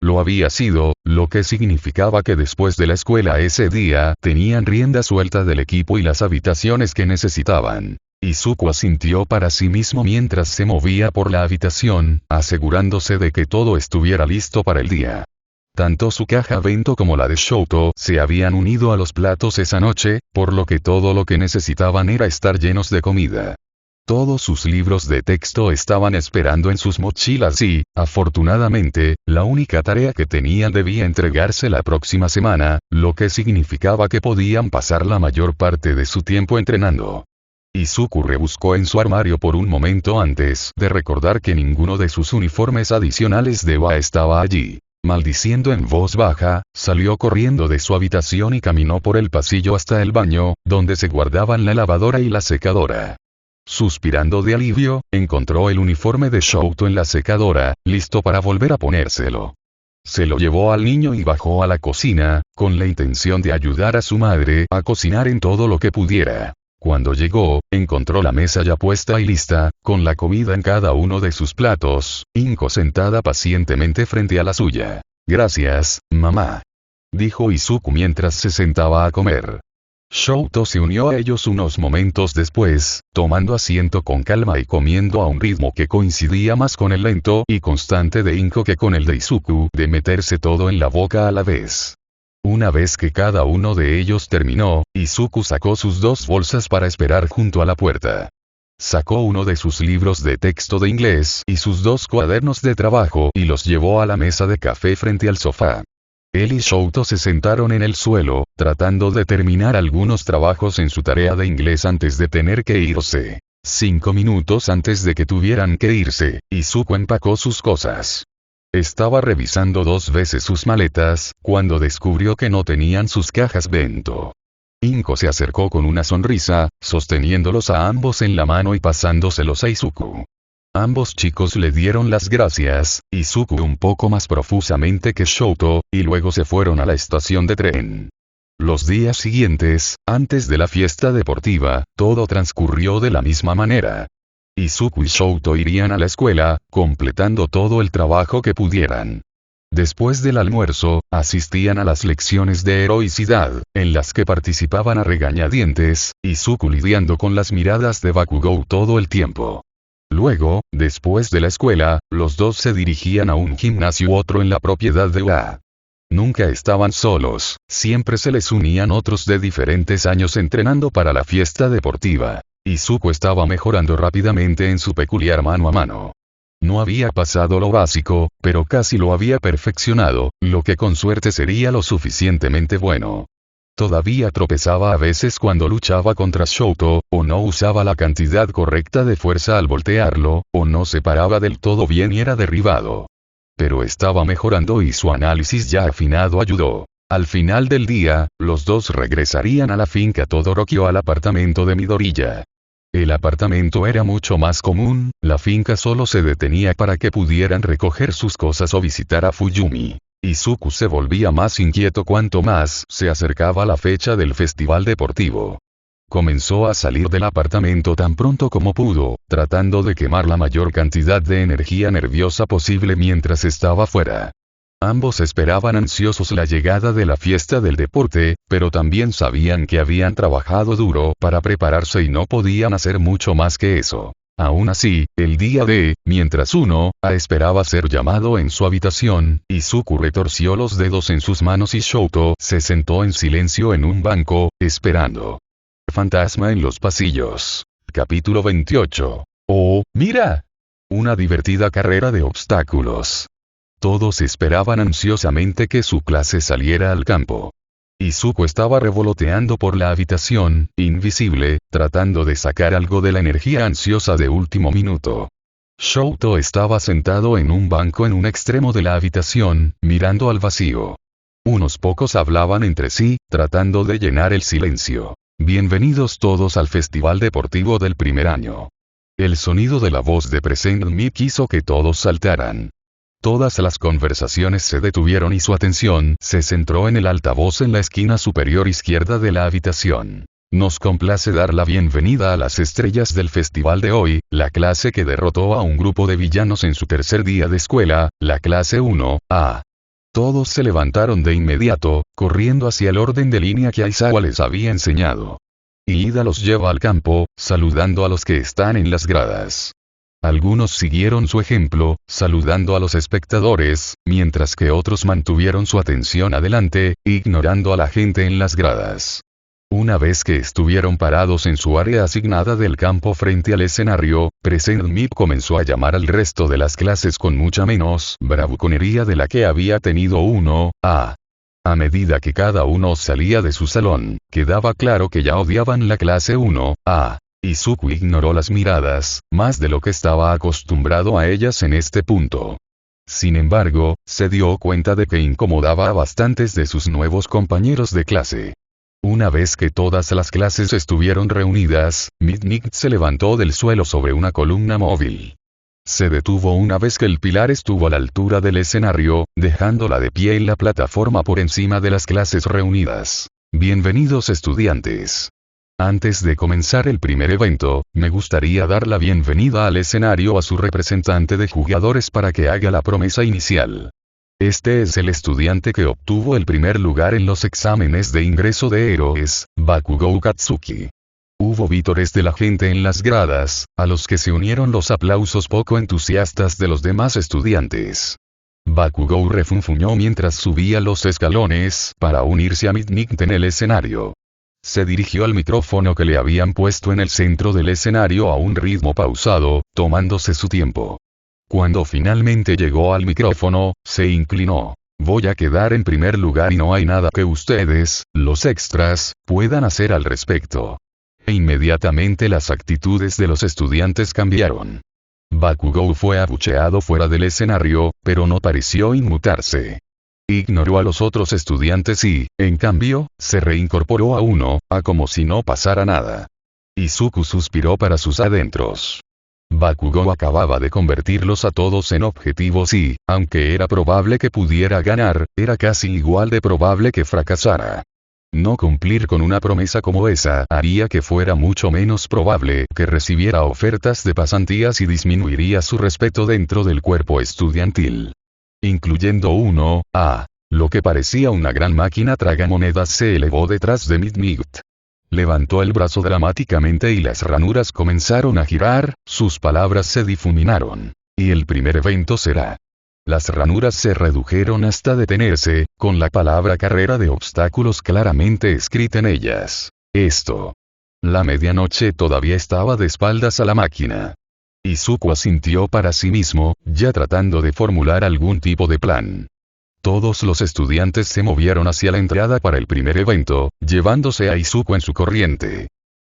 Lo había sido, lo que significaba que después de la escuela ese día tenían rienda suelta del equipo y las habitaciones que necesitaban. Izuku asintió para sí mismo mientras se movía por la habitación, asegurándose de que todo estuviera listo para el día. Tanto su caja bento como la de Shoto se habían unido a los platos esa noche, por lo que todo lo que necesitaban era estar llenos de comida. Todos sus libros de texto estaban esperando en sus mochilas y, afortunadamente, la única tarea que tenían debía entregarse la próxima semana, lo que significaba que podían pasar la mayor parte de su tiempo entrenando. Izuku rebuscó en su armario por un momento antes de recordar que ninguno de sus uniformes adicionales de Ba estaba allí. Maldiciendo en voz baja, salió corriendo de su habitación y caminó por el pasillo hasta el baño, donde se guardaban la lavadora y la secadora. Suspirando de alivio, encontró el uniforme de Shoto en la secadora, listo para volver a ponérselo. Se lo llevó al niño y bajó a la cocina, con la intención de ayudar a su madre a cocinar en todo lo que pudiera. Cuando llegó, encontró la mesa ya puesta y lista, con la comida en cada uno de sus platos, Inko sentada pacientemente frente a la suya. «Gracias, mamá», dijo Izuku mientras se sentaba a comer. Shoto se unió a ellos unos momentos después, tomando asiento con calma y comiendo a un ritmo que coincidía más con el lento y constante de Inko que con el de Izuku de meterse todo en la boca a la vez. Una vez que cada uno de ellos terminó, Izuku sacó sus 2 bolsas para esperar junto a la puerta. Sacó uno de sus libros de texto de inglés y sus 2 cuadernos de trabajo y los llevó a la mesa de café frente al sofá. Él y Shoto se sentaron en el suelo, tratando de terminar algunos trabajos en su tarea de inglés antes de tener que irse. 5 minutos antes de que tuvieran que irse, Izuku empacó sus cosas. Estaba revisando 2 veces sus maletas, cuando descubrió que no tenían sus cajas bento. Inko se acercó con una sonrisa, sosteniéndolos a ambos en la mano y pasándoselos a Izuku. Ambos chicos le dieron las gracias, Izuku un poco más profusamente que Shoto, y luego se fueron a la estación de tren. Los días siguientes, antes de la fiesta deportiva, todo transcurrió de la misma manera. Izuku y Shoto irían a la escuela, completando todo el trabajo que pudieran. Después del almuerzo, asistían a las lecciones de heroicidad, en las que participaban a regañadientes, Izuku lidiando con las miradas de Bakugou todo el tiempo. Luego, después de la escuela, los dos se dirigían a un gimnasio u otro en la propiedad de UA. Nunca estaban solos, siempre se les unían otros de diferentes años entrenando para la fiesta deportiva. Izuku estaba mejorando rápidamente en su peculiar mano a mano. No había pasado lo básico, pero casi lo había perfeccionado, lo que con suerte sería lo suficientemente bueno. Todavía tropezaba a veces cuando luchaba contra Shoto, o no usaba la cantidad correcta de fuerza al voltearlo, o no se paraba del todo bien y era derribado. Pero estaba mejorando y su análisis ya afinado ayudó. Al final del día, los dos regresarían a la finca Todoroki o al apartamento de Midoriya. El apartamento era mucho más común, la finca solo se detenía para que pudieran recoger sus cosas o visitar a Fuyumi. Izuku se volvía más inquieto cuanto más se acercaba la fecha del festival deportivo. Comenzó a salir del apartamento tan pronto como pudo, tratando de quemar la mayor cantidad de energía nerviosa posible mientras estaba fuera. Ambos esperaban ansiosos la llegada de la fiesta del deporte, pero también sabían que habían trabajado duro para prepararse y no podían hacer mucho más que eso. Aún así, el día mientras esperaba ser llamado en su habitación, Izuku retorció los dedos en sus manos y Shoto se sentó en silencio en un banco, esperando. Fantasma en los pasillos. Capítulo 28. ¡Oh, mira! Una divertida carrera de obstáculos. Todos esperaban ansiosamente que su clase saliera al campo. Izuku estaba revoloteando por la habitación, invisible, tratando de sacar algo de la energía ansiosa de último minuto. Shoto estaba sentado en un banco en un extremo de la habitación, mirando al vacío. Unos pocos hablaban entre sí, tratando de llenar el silencio. Bienvenidos todos al festival deportivo del primer año. El sonido de la voz de Present Mic hizo que todos saltaran. Todas las conversaciones se detuvieron y su atención se centró en el altavoz en la esquina superior izquierda de la habitación. Nos complace dar la bienvenida a las estrellas del festival de hoy, la clase que derrotó a un grupo de villanos en su tercer día de escuela, la clase 1A. Todos se levantaron de inmediato, corriendo hacia el orden de línea que Aizawa les había enseñado. y Ida los lleva al campo, saludando a los que están en las gradas. Algunos siguieron su ejemplo, saludando a los espectadores, mientras que otros mantuvieron su atención adelante, ignorando a la gente en las gradas. Una vez que estuvieron parados en su área asignada del campo frente al escenario, President Mip comenzó a llamar al resto de las clases con mucha menos bravuconería de la que había tenido uno. A medida que cada uno salía de su salón, quedaba claro que ya odiaban la clase 1A. Izuku ignoró las miradas, más de lo que estaba acostumbrado a ellas en este punto. Sin embargo, se dio cuenta de que incomodaba a bastantes de sus nuevos compañeros de clase. Una vez que todas las clases estuvieron reunidas, Midnight se levantó del suelo sobre una columna móvil. Se detuvo una vez que el pilar estuvo a la altura del escenario, dejándola de pie en la plataforma por encima de las clases reunidas. Bienvenidos estudiantes. Antes de comenzar el primer evento, me gustaría dar la bienvenida al escenario a su representante de jugadores para que haga la promesa inicial. Este es el estudiante que obtuvo el primer lugar en los exámenes de ingreso de héroes, Bakugou Katsuki. Hubo vítores de la gente en las gradas, a los que se unieron los aplausos poco entusiastas de los demás estudiantes. Bakugou refunfuñó mientras subía los escalones para unirse a Midnight en el escenario. Se dirigió al micrófono que le habían puesto en el centro del escenario a un ritmo pausado, tomándose su tiempo. Cuando finalmente llegó al micrófono, se inclinó. Voy a quedar en primer lugar y no hay nada que ustedes, los extras, puedan hacer al respecto. E inmediatamente las actitudes de los estudiantes cambiaron. Bakugou fue abucheado fuera del escenario, pero no pareció inmutarse. Ignoró a los otros estudiantes y, en cambio, se reincorporó a como si no pasara nada. Izuku suspiró para sus adentros. Bakugou acababa de convertirlos a todos en objetivos y, aunque era probable que pudiera ganar, era casi igual de probable que fracasara. No cumplir con una promesa como esa haría que fuera mucho menos probable que recibiera ofertas de pasantías y disminuiría su respeto dentro del cuerpo estudiantil. Incluyendo lo que parecía una gran máquina tragamonedas se elevó detrás de Midnight. Levantó el brazo dramáticamente y las ranuras comenzaron a girar, sus palabras se difuminaron. Y el primer evento será. Las ranuras se redujeron hasta detenerse, con la palabra carrera de obstáculos claramente escrita en ellas. La medianoche todavía estaba de espaldas a la máquina. Izuku asintió para sí mismo, ya tratando de formular algún tipo de plan. Todos los estudiantes se movieron hacia la entrada para el primer evento, llevándose a Izuku en su corriente.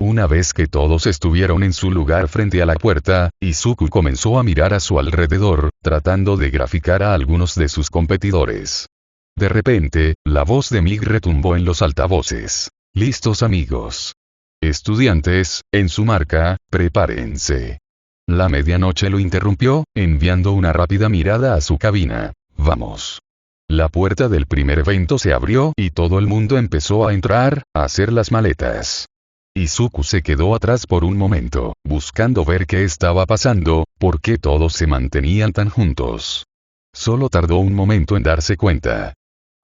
Una vez que todos estuvieron en su lugar frente a la puerta, Izuku comenzó a mirar a su alrededor, tratando de graficar a algunos de sus competidores. De repente, la voz de Mig retumbó en los altavoces. «Listos amigos. Estudiantes, en su marca, prepárense». La medianoche lo interrumpió, enviando una rápida mirada a su cabina. «Vamos». La puerta del primer evento se abrió y todo el mundo empezó a entrar, a hacer las maletas. Izuku se quedó atrás por un momento, buscando ver qué estaba pasando, por qué todos se mantenían tan juntos. Solo tardó un momento en darse cuenta.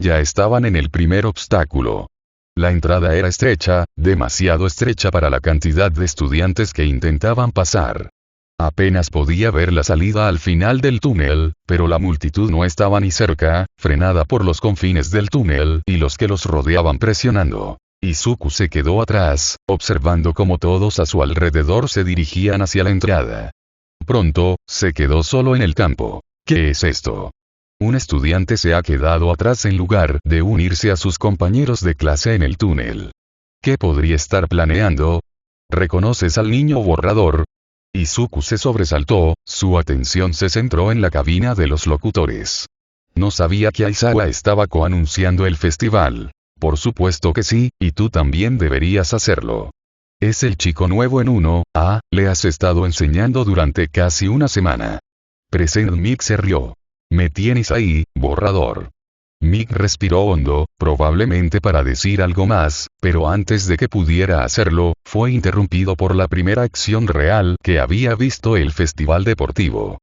Ya estaban en el primer obstáculo. La entrada era estrecha, demasiado estrecha para la cantidad de estudiantes que intentaban pasar. Apenas podía ver la salida al final del túnel, pero la multitud no estaba ni cerca, frenada por los confines del túnel y los que los rodeaban presionando. Izuku se quedó atrás, observando cómo todos a su alrededor se dirigían hacia la entrada. Pronto, se quedó solo en el campo. ¿Qué es esto? Un estudiante se ha quedado atrás en lugar de unirse a sus compañeros de clase en el túnel. ¿Qué podría estar planeando? ¿Reconoces al niño borrador? Izuku se sobresaltó, su atención se centró en la cabina de los locutores. No sabía que Aizawa estaba coanunciando el festival. Por supuesto que sí, y tú también deberías hacerlo. Es el chico nuevo en 1A, le has estado enseñando durante casi una semana. President Mig se rió. Me tienes ahí, borrador. Mig respiró hondo, probablemente para decir algo más, pero antes de que pudiera hacerlo, fue interrumpido por la primera acción real que había visto el festival deportivo.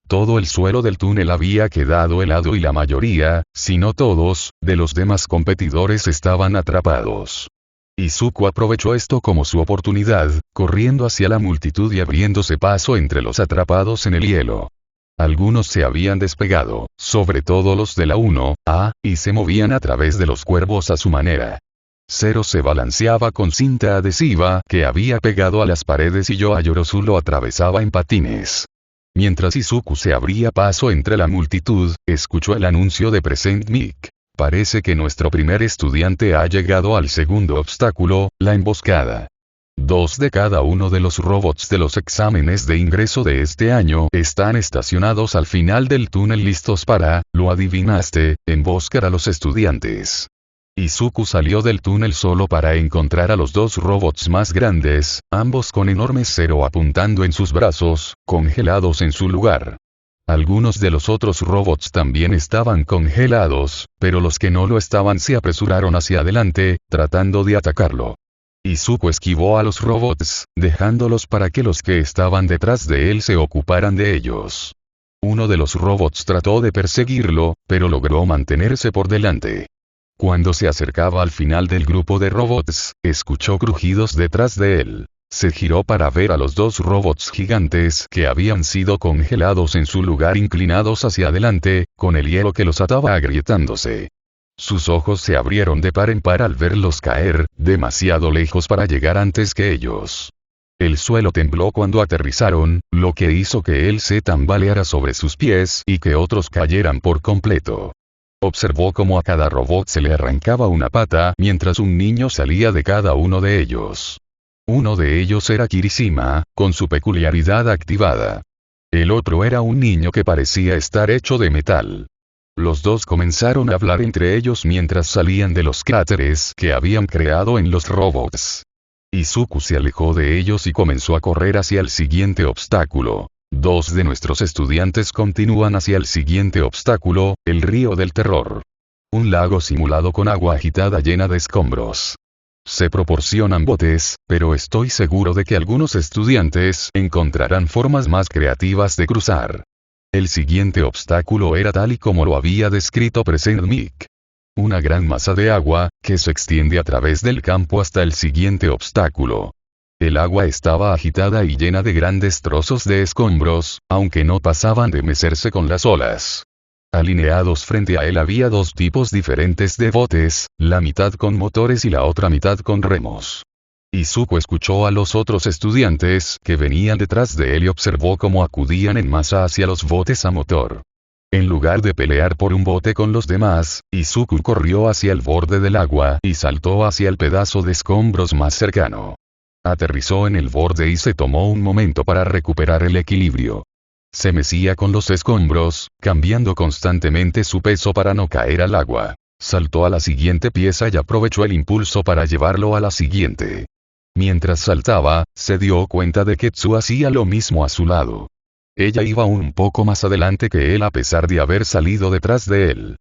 Todo el suelo del túnel había quedado helado y la mayoría, si no todos, de los demás competidores estaban atrapados. Izuku aprovechó esto como su oportunidad, corriendo hacia la multitud y abriéndose paso entre los atrapados en el hielo. Algunos se habían despegado, sobre todo los de la 1A, y se movían a través de los cuervos a su manera. Zero se balanceaba con cinta adhesiva que había pegado a las paredes y Yoayorozu lo atravesaba en patines. Mientras Izuku se abría paso entre la multitud, escuchó el anuncio de Present Mic. Parece que nuestro primer estudiante ha llegado al segundo obstáculo, la emboscada. 2 de cada uno de los robots de los exámenes de ingreso de este año están estacionados al final del túnel listos para, lo adivinaste, emboscar a los estudiantes. Izuku salió del túnel solo para encontrar a los 2 robots más grandes, ambos con enormes cero apuntando en sus brazos, congelados en su lugar. Algunos de los otros robots también estaban congelados, pero los que no lo estaban se apresuraron hacia adelante, tratando de atacarlo. Izuku esquivó a los robots, dejándolos para que los que estaban detrás de él se ocuparan de ellos. Uno de los robots trató de perseguirlo, pero logró mantenerse por delante. Cuando se acercaba al final del grupo de robots, escuchó crujidos detrás de él. Se giró para ver a los 2 robots gigantes que habían sido congelados en su lugar inclinados hacia adelante, con el hielo que los ataba agrietándose. Sus ojos se abrieron de par en par al verlos caer, demasiado lejos para llegar antes que ellos. El suelo tembló cuando aterrizaron, lo que hizo que él se tambaleara sobre sus pies y que otros cayeran por completo. Observó cómo a cada robot se le arrancaba una pata mientras un niño salía de cada uno de ellos. Uno de ellos era Kirishima, con su peculiaridad activada. El otro era un niño que parecía estar hecho de metal. Los 2 comenzaron a hablar entre ellos mientras salían de los cráteres que habían creado en los robots. Izuku se alejó de ellos y comenzó a correr hacia el siguiente obstáculo. 2 de nuestros estudiantes continúan hacia el siguiente obstáculo, el río del terror. Un lago simulado con agua agitada llena de escombros. Se proporcionan botes, pero estoy seguro de que algunos estudiantes encontrarán formas más creativas de cruzar. El siguiente obstáculo era tal y como lo había descrito Present Mic. Una gran masa de agua, que se extiende a través del campo hasta el siguiente obstáculo. El agua estaba agitada y llena de grandes trozos de escombros, aunque no pasaban de mecerse con las olas. Alineados frente a él había 2 tipos diferentes de botes, la mitad con motores y la otra mitad con remos. Izuku escuchó a los otros estudiantes que venían detrás de él y observó cómo acudían en masa hacia los botes a motor. En lugar de pelear por un bote con los demás, Izuku corrió hacia el borde del agua y saltó hacia el pedazo de escombros más cercano. Aterrizó en el borde y se tomó un momento para recuperar el equilibrio. Se mecía con los escombros, cambiando constantemente su peso para no caer al agua. Saltó a la siguiente pieza y aprovechó el impulso para llevarlo a la siguiente. Mientras saltaba, se dio cuenta de que Tsu hacía lo mismo a su lado. Ella iba un poco más adelante que él a pesar de haber salido detrás de él.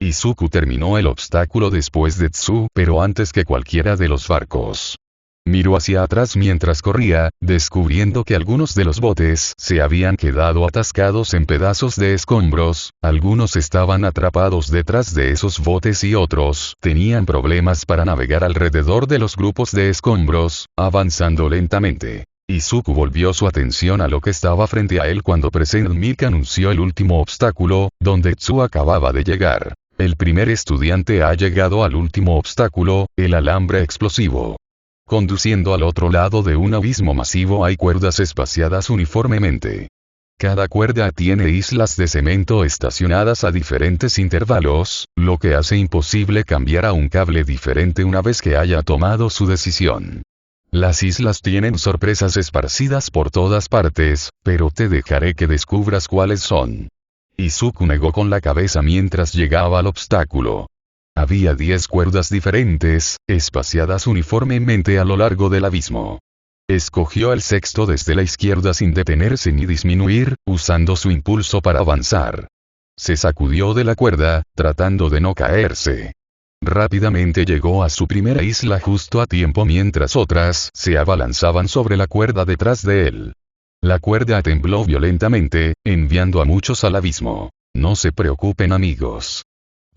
Izuku terminó el obstáculo después de Tsu, pero antes que cualquiera de los barcos. Miró hacia atrás mientras corría, descubriendo que algunos de los botes se habían quedado atascados en pedazos de escombros, algunos estaban atrapados detrás de esos botes y otros tenían problemas para navegar alrededor de los grupos de escombros, avanzando lentamente. Izuku volvió su atención a lo que estaba frente a él cuando Present Mic anunció el último obstáculo, donde Tsu acababa de llegar. El primer estudiante ha llegado al último obstáculo, el alambre explosivo. Conduciendo al otro lado de un abismo masivo hay cuerdas espaciadas uniformemente. Cada cuerda tiene islas de cemento estacionadas a diferentes intervalos, lo que hace imposible cambiar a un cable diferente una vez que haya tomado su decisión. Las islas tienen sorpresas esparcidas por todas partes, pero te dejaré que descubras cuáles son. Izuku negó con la cabeza mientras llegaba al obstáculo. Había 10 cuerdas diferentes, espaciadas uniformemente a lo largo del abismo. Escogió el sexto desde la izquierda sin detenerse ni disminuir, usando su impulso para avanzar. Se sacudió de la cuerda, tratando de no caerse. Rápidamente llegó a su primera isla justo a tiempo mientras otras se abalanzaban sobre la cuerda detrás de él. La cuerda tembló violentamente, enviando a muchos al abismo. No se preocupen amigos.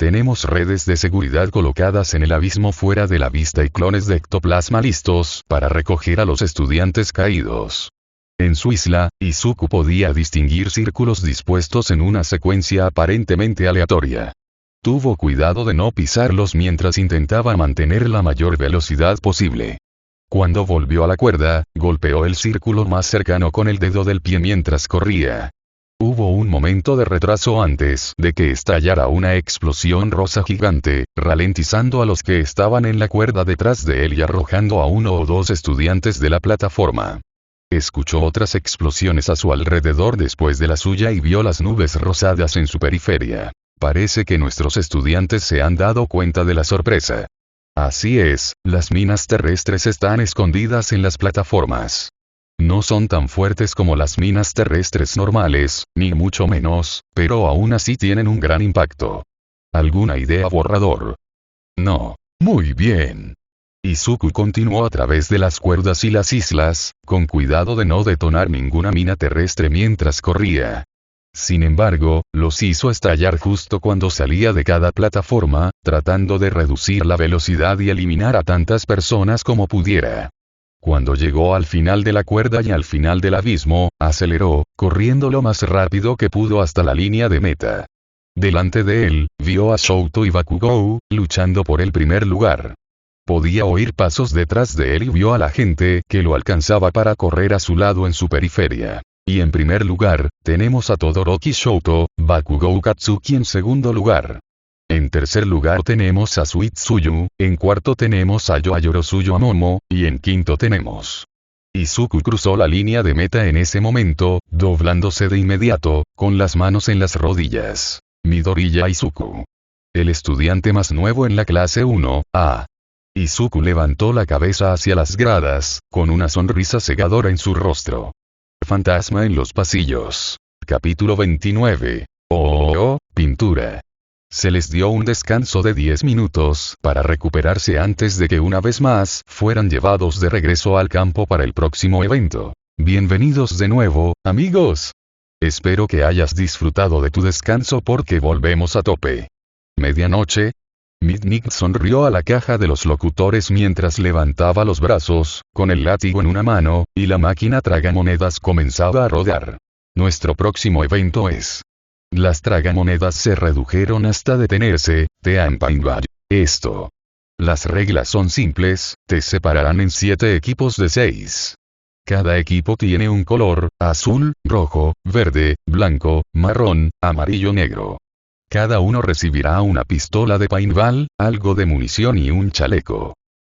tenemos redes de seguridad colocadas en el abismo fuera de la vista y clones de ectoplasma listos para recoger a los estudiantes caídos. En su isla, Izuku podía distinguir círculos dispuestos en una secuencia aparentemente aleatoria. Tuvo cuidado de no pisarlos mientras intentaba mantener la mayor velocidad posible. Cuando volvió a la cuerda, golpeó el círculo más cercano con el dedo del pie mientras corría. Hubo un momento de retraso antes de que estallara una explosión rosa gigante, ralentizando a los que estaban en la cuerda detrás de él y arrojando a uno o dos estudiantes de la plataforma. Escuchó otras explosiones a su alrededor después de la suya y vio las nubes rosadas en su periferia. Parece que nuestros estudiantes se han dado cuenta de la sorpresa. Así es, las minas terrestres están escondidas en las plataformas. No son tan fuertes como las minas terrestres normales, ni mucho menos, pero aún así tienen un gran impacto. ¿Alguna idea, borrador? No. Muy bien. Izuku continuó a través de las cuerdas y las islas, con cuidado de no detonar ninguna mina terrestre mientras corría. Sin embargo, los hizo estallar justo cuando salía de cada plataforma, tratando de reducir la velocidad y eliminar a tantas personas como pudiera. Cuando llegó al final de la cuerda y al final del abismo, aceleró, corriendo lo más rápido que pudo hasta la línea de meta. Delante de él, vio a Shouto y Bakugou, luchando por el primer lugar. Podía oír pasos detrás de él y vio a la gente que lo alcanzaba para correr a su lado en su periferia. Y en primer lugar, tenemos a Todoroki Shouto, Bakugou Katsuki en segundo lugar. En tercer lugar tenemos a Suitsuyu, en cuarto tenemos a Yoayorosuyo Amomo, y en quinto tenemos. Izuku cruzó la línea de meta en ese momento, doblándose de inmediato, con las manos en las rodillas. Midoriya Izuku. El estudiante más nuevo en la clase 1A. Izuku levantó la cabeza hacia las gradas, con una sonrisa cegadora en su rostro. Fantasma en los pasillos. Capítulo 29. Pintura. Se les dio un descanso de 10 minutos para recuperarse antes de que una vez más fueran llevados de regreso al campo para el próximo evento. Bienvenidos de nuevo, amigos. Espero que hayas disfrutado de tu descanso porque volvemos a tope. Medianoche. Mitnick sonrió a la caja de los locutores mientras levantaba los brazos, con el látigo en una mano, y la máquina tragamonedas comenzaba a rodar. Nuestro próximo evento es... Las tragamonedas se redujeron hasta detenerse, Teampainball. Esto. Las reglas son simples, te separarán en 7 equipos de 6. Cada equipo tiene un color, azul, rojo, verde, blanco, marrón, amarillo, negro. Cada uno recibirá una pistola de paintball, algo de munición y un chaleco.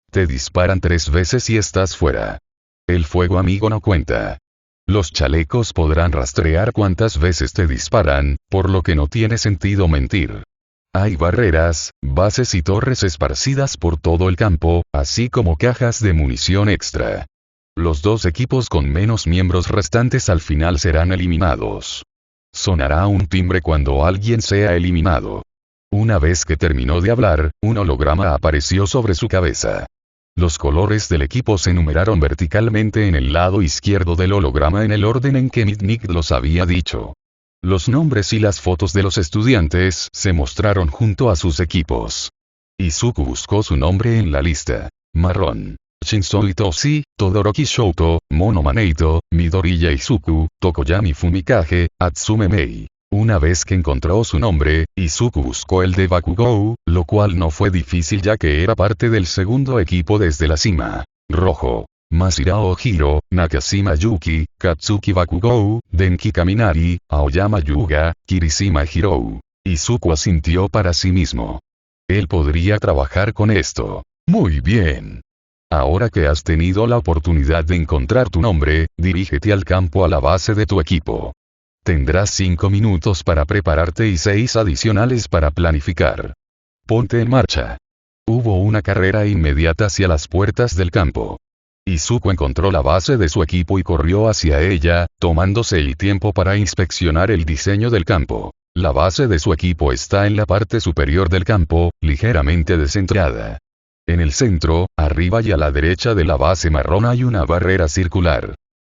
Te disparan 3 veces y estás fuera. El fuego amigo no cuenta. Los chalecos podrán rastrear cuántas veces te disparan, por lo que no tiene sentido mentir. Hay barreras, bases y torres esparcidas por todo el campo, así como cajas de munición extra. Los 2 equipos con menos miembros restantes al final serán eliminados. Sonará un timbre cuando alguien sea eliminado. Una vez que terminó de hablar, un holograma apareció sobre su cabeza. Los colores del equipo se numeraron verticalmente en el lado izquierdo del holograma en el orden en que Mitnick los había dicho. Los nombres y las fotos de los estudiantes se mostraron junto a sus equipos. Izuku buscó su nombre en la lista. Marrón. Shinsoi Toshi, Todoroki Shouto, Mono Maneito, Midoriya Izuku, Tokoyami Fumikage, Atsume Mei. Una vez que encontró su nombre, Izuku buscó el de Bakugou, lo cual no fue difícil ya que era parte del segundo equipo desde la cima. Rojo. Masirao Hiro, Nakashima Yuki, Katsuki Bakugou, Denki Kaminari, Aoyama Yuga, Kirishima Hirou. Izuku asintió para sí mismo. Él podría trabajar con esto. Muy bien. Ahora que has tenido la oportunidad de encontrar tu nombre, dirígete al campo a la base de tu equipo. Tendrás 5 minutos para prepararte y 6 adicionales para planificar. Ponte en marcha. Hubo una carrera inmediata hacia las puertas del campo. Izuku encontró la base de su equipo y corrió hacia ella, tomándose el tiempo para inspeccionar el diseño del campo. La base de su equipo está en la parte superior del campo, ligeramente descentrada. En el centro, arriba y a la derecha de la base marrón hay una barrera circular.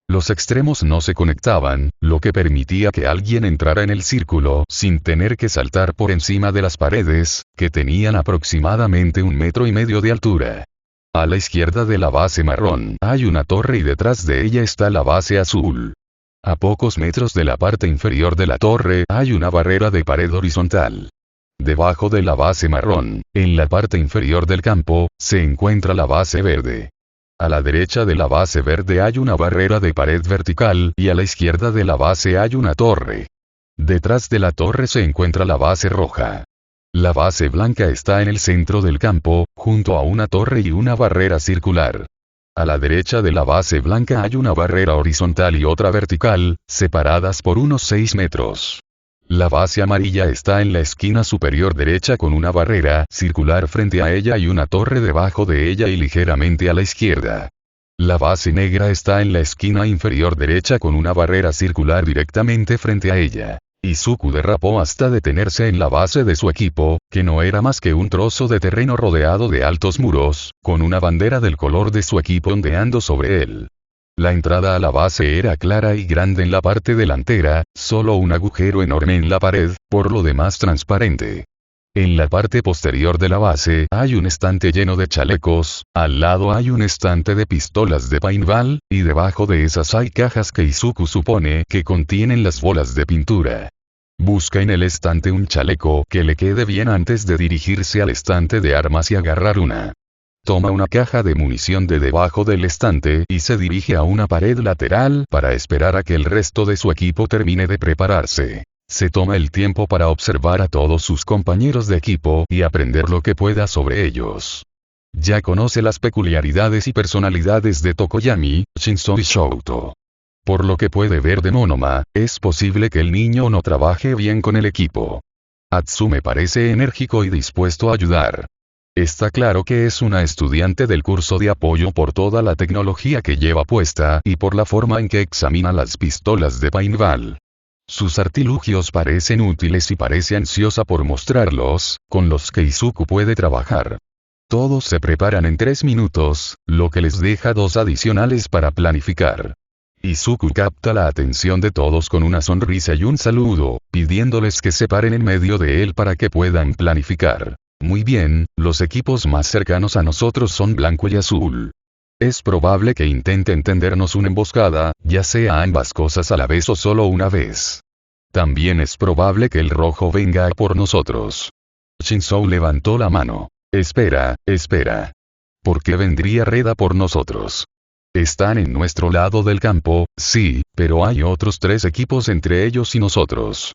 Los extremos no se conectaban, lo que permitía que alguien entrara en el círculo sin tener que saltar por encima de las paredes, que tenían aproximadamente 1,5 metros de altura. A la izquierda de la base marrón hay una torre y detrás de ella está la base azul. A pocos metros de la parte inferior de la torre hay una barrera de pared horizontal. Debajo de la base marrón, en la parte inferior del campo, se encuentra la base verde. A la derecha de la base verde hay una barrera de pared vertical y a la izquierda de la base hay una torre. Detrás de la torre se encuentra la base roja. La base blanca está en el centro del campo, junto a una torre y una barrera circular. A la derecha de la base blanca hay una barrera horizontal y otra vertical, separadas por unos 6 metros. La base amarilla está en la esquina superior derecha con una barrera circular frente a ella y una torre debajo de ella y ligeramente a la izquierda. La base negra está en la esquina inferior derecha con una barrera circular directamente frente a ella. Izuku derrapó hasta detenerse en la base de su equipo, que no era más que un trozo de terreno rodeado de altos muros, con una bandera del color de su equipo ondeando sobre él. La entrada a la base era clara y grande en la parte delantera, solo un agujero enorme en la pared, por lo demás transparente. En la parte posterior de la base hay un estante lleno de chalecos, al lado hay un estante de pistolas de paintball, y debajo de esas hay cajas que Izuku supone que contienen las bolas de pintura. Busca en el estante un chaleco que le quede bien antes de dirigirse al estante de armas y agarrar una. Toma una caja de munición de debajo del estante y se dirige a una pared lateral para esperar a que el resto de su equipo termine de prepararse. Se toma el tiempo para observar a todos sus compañeros de equipo y aprender lo que pueda sobre ellos. Ya conoce las peculiaridades y personalidades de Tokoyami, Shinzo y Shouto. Por lo que puede ver de Monoma, es posible que el niño no trabaje bien con el equipo. Atsume parece enérgico y dispuesto a ayudar. Está claro que es una estudiante del curso de apoyo por toda la tecnología que lleva puesta y por la forma en que examina las pistolas de paintball. Sus artilugios parecen útiles y parece ansiosa por mostrarlos, con los que Izuku puede trabajar. Todos se preparan en 3 minutos, lo que les deja 2 adicionales para planificar. Izuku capta la atención de todos con una sonrisa y un saludo, pidiéndoles que se paren en medio de él para que puedan planificar. Muy bien, los equipos más cercanos a nosotros son blanco y azul. Es probable que intenten tendernos una emboscada, ya sea ambas cosas a la vez o solo una vez. También es probable que el rojo venga a por nosotros. Shinzo levantó la mano. Espera. ¿Por qué vendría Red a por nosotros? Están en nuestro lado del campo, sí, pero hay otros 3 equipos entre ellos y nosotros.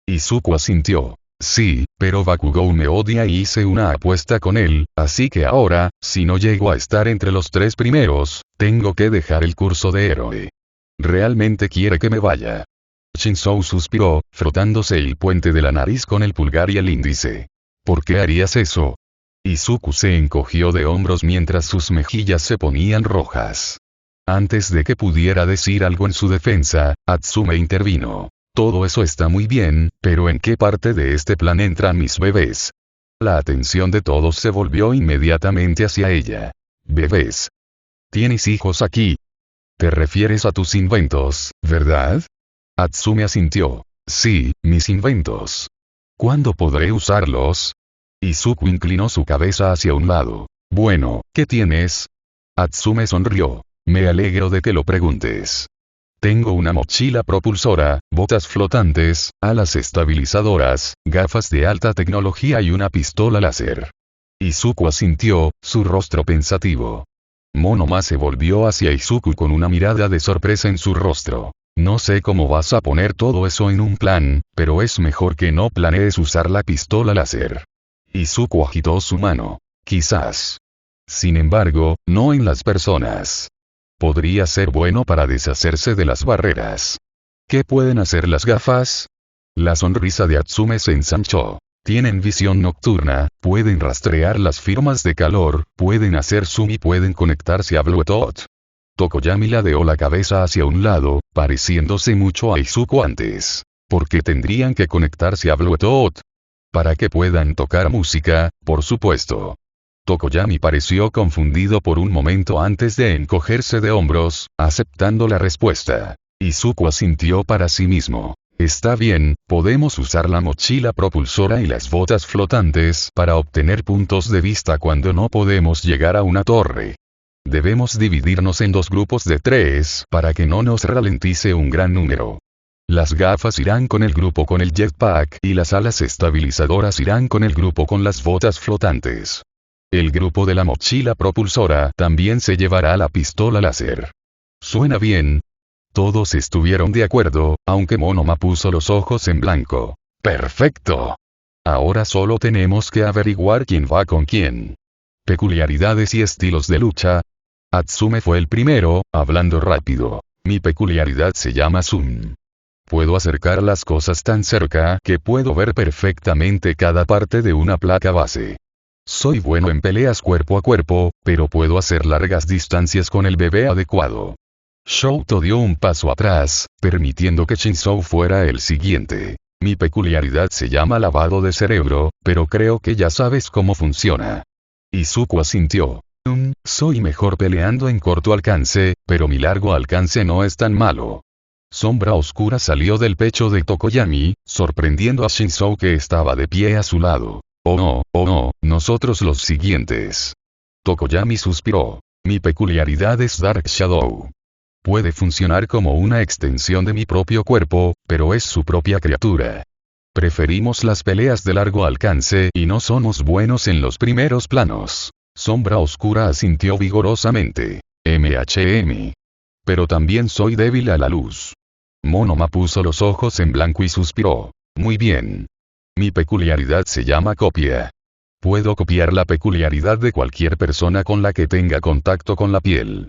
Izuku asintió. Sí, pero Bakugou me odia y hice una apuesta con él, así que ahora, si no llego a estar entre los 3 primeros, tengo que dejar el curso de héroe. Realmente quiere que me vaya. Shinzo suspiró, frotándose el puente de la nariz con el pulgar y el índice. ¿Por qué harías eso? Izuku se encogió de hombros mientras sus mejillas se ponían rojas. Antes de que pudiera decir algo en su defensa, Atsume intervino. Todo eso está muy bien, pero ¿en qué parte de este plan entran mis bebés? La atención de todos se volvió inmediatamente hacia ella. ¿Bebés? ¿Tienes hijos aquí? Te refieres a tus inventos, ¿verdad? Atsume asintió. Sí, mis inventos. ¿Cuándo podré usarlos? Izuku inclinó su cabeza hacia un lado. Bueno, ¿qué tienes? Atsume sonrió. Me alegro de que lo preguntes. Tengo una mochila propulsora, botas flotantes, alas estabilizadoras, gafas de alta tecnología y una pistola láser. Izuku asintió, su rostro pensativo. Monoma se volvió hacia Izuku con una mirada de sorpresa en su rostro. No sé cómo vas a poner todo eso en un plan, pero es mejor que no planees usar la pistola láser. Izuku agitó su mano. Quizás. Sin embargo, no en las personas. Podría ser bueno para deshacerse de las barreras. ¿Qué pueden hacer las gafas? La sonrisa de Atsume se ensanchó. Tienen visión nocturna, pueden rastrear las firmas de calor, pueden hacer zoom y pueden conectarse a Bluetooth. Tokoyami ladeó la cabeza hacia un lado, pareciéndose mucho a Izuku antes. ¿Por qué tendrían que conectarse a Bluetooth? Para que puedan tocar música, por supuesto. Tokoyami pareció confundido por un momento antes de encogerse de hombros, aceptando la respuesta. Izuku asintió para sí mismo. Está bien, podemos usar la mochila propulsora y las botas flotantes para obtener puntos de vista cuando no podemos llegar a una torre. Debemos dividirnos en 2 grupos de 3 para que no nos ralentice un gran número. Las gafas irán con el grupo con el jetpack y las alas estabilizadoras irán con el grupo con las botas flotantes. El grupo de la mochila propulsora también se llevará la pistola láser. ¿Suena bien? Todos estuvieron de acuerdo, aunque Monoma puso los ojos en blanco. ¡Perfecto! Ahora solo tenemos que averiguar quién va con quién. Peculiaridades y estilos de lucha. Atsume fue el primero, hablando rápido. Mi peculiaridad se llama Zoom. Puedo acercar las cosas tan cerca que puedo ver perfectamente cada parte de una placa base. Soy bueno en peleas cuerpo a cuerpo, pero puedo hacer largas distancias con el bebé adecuado. Shouto dio un paso atrás, permitiendo que Shinzou fuera el siguiente. Mi peculiaridad se llama lavado de cerebro, pero creo que ya sabes cómo funciona. Izuku asintió. Soy mejor peleando en corto alcance, pero mi largo alcance no es tan malo. Sombra oscura salió del pecho de Tokoyami, sorprendiendo a Shinzou que estaba de pie a su lado. Oh no, nosotros los siguientes. Tokoyami suspiró. Mi peculiaridad es Dark Shadow. Puede funcionar como una extensión de mi propio cuerpo, pero es su propia criatura. Preferimos las peleas de largo alcance y no somos buenos en los primeros planos. Sombra oscura asintió vigorosamente. Pero también soy débil a la luz. Monoma puso los ojos en blanco y suspiró. Muy bien. Mi peculiaridad se llama copia. Puedo copiar la peculiaridad de cualquier persona con la que tenga contacto con la piel.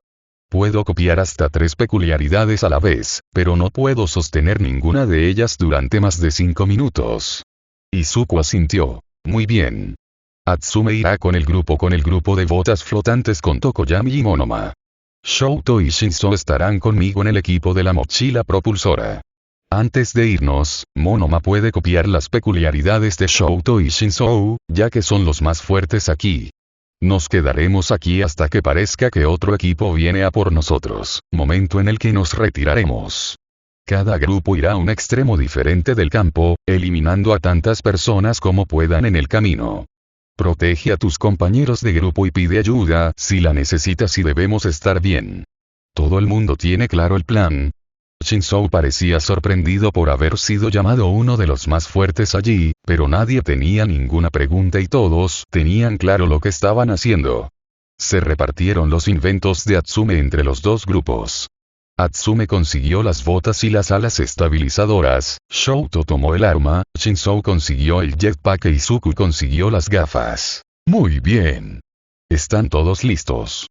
Puedo copiar hasta 3 peculiaridades a la vez, pero no puedo sostener ninguna de ellas durante más de 5 minutos. Izuku asintió. Muy bien. Atsume irá con el grupo de botas flotantes con Tokoyami y Monoma. Shouto y Shinzou estarán conmigo en el equipo de la mochila propulsora. Antes de irnos, Monoma puede copiar las peculiaridades de Shouto y Shinzou, ya que son los más fuertes aquí. Nos quedaremos aquí hasta que parezca que otro equipo viene a por nosotros, momento en el que nos retiraremos. Cada grupo irá a un extremo diferente del campo, eliminando a tantas personas como puedan en el camino. Protege a tus compañeros de grupo y pide ayuda si la necesitas y debemos estar bien. ¿Todo el mundo tiene claro el plan? Shinzou parecía sorprendido por haber sido llamado uno de los más fuertes allí, pero nadie tenía ninguna pregunta y todos tenían claro lo que estaban haciendo. Se repartieron los inventos de Atsume entre los 2 grupos. Atsume consiguió las botas y las alas estabilizadoras, Shouto tomó el arma, Shinzou consiguió el jetpack e Izuku consiguió las gafas. Muy bien. Están todos listos.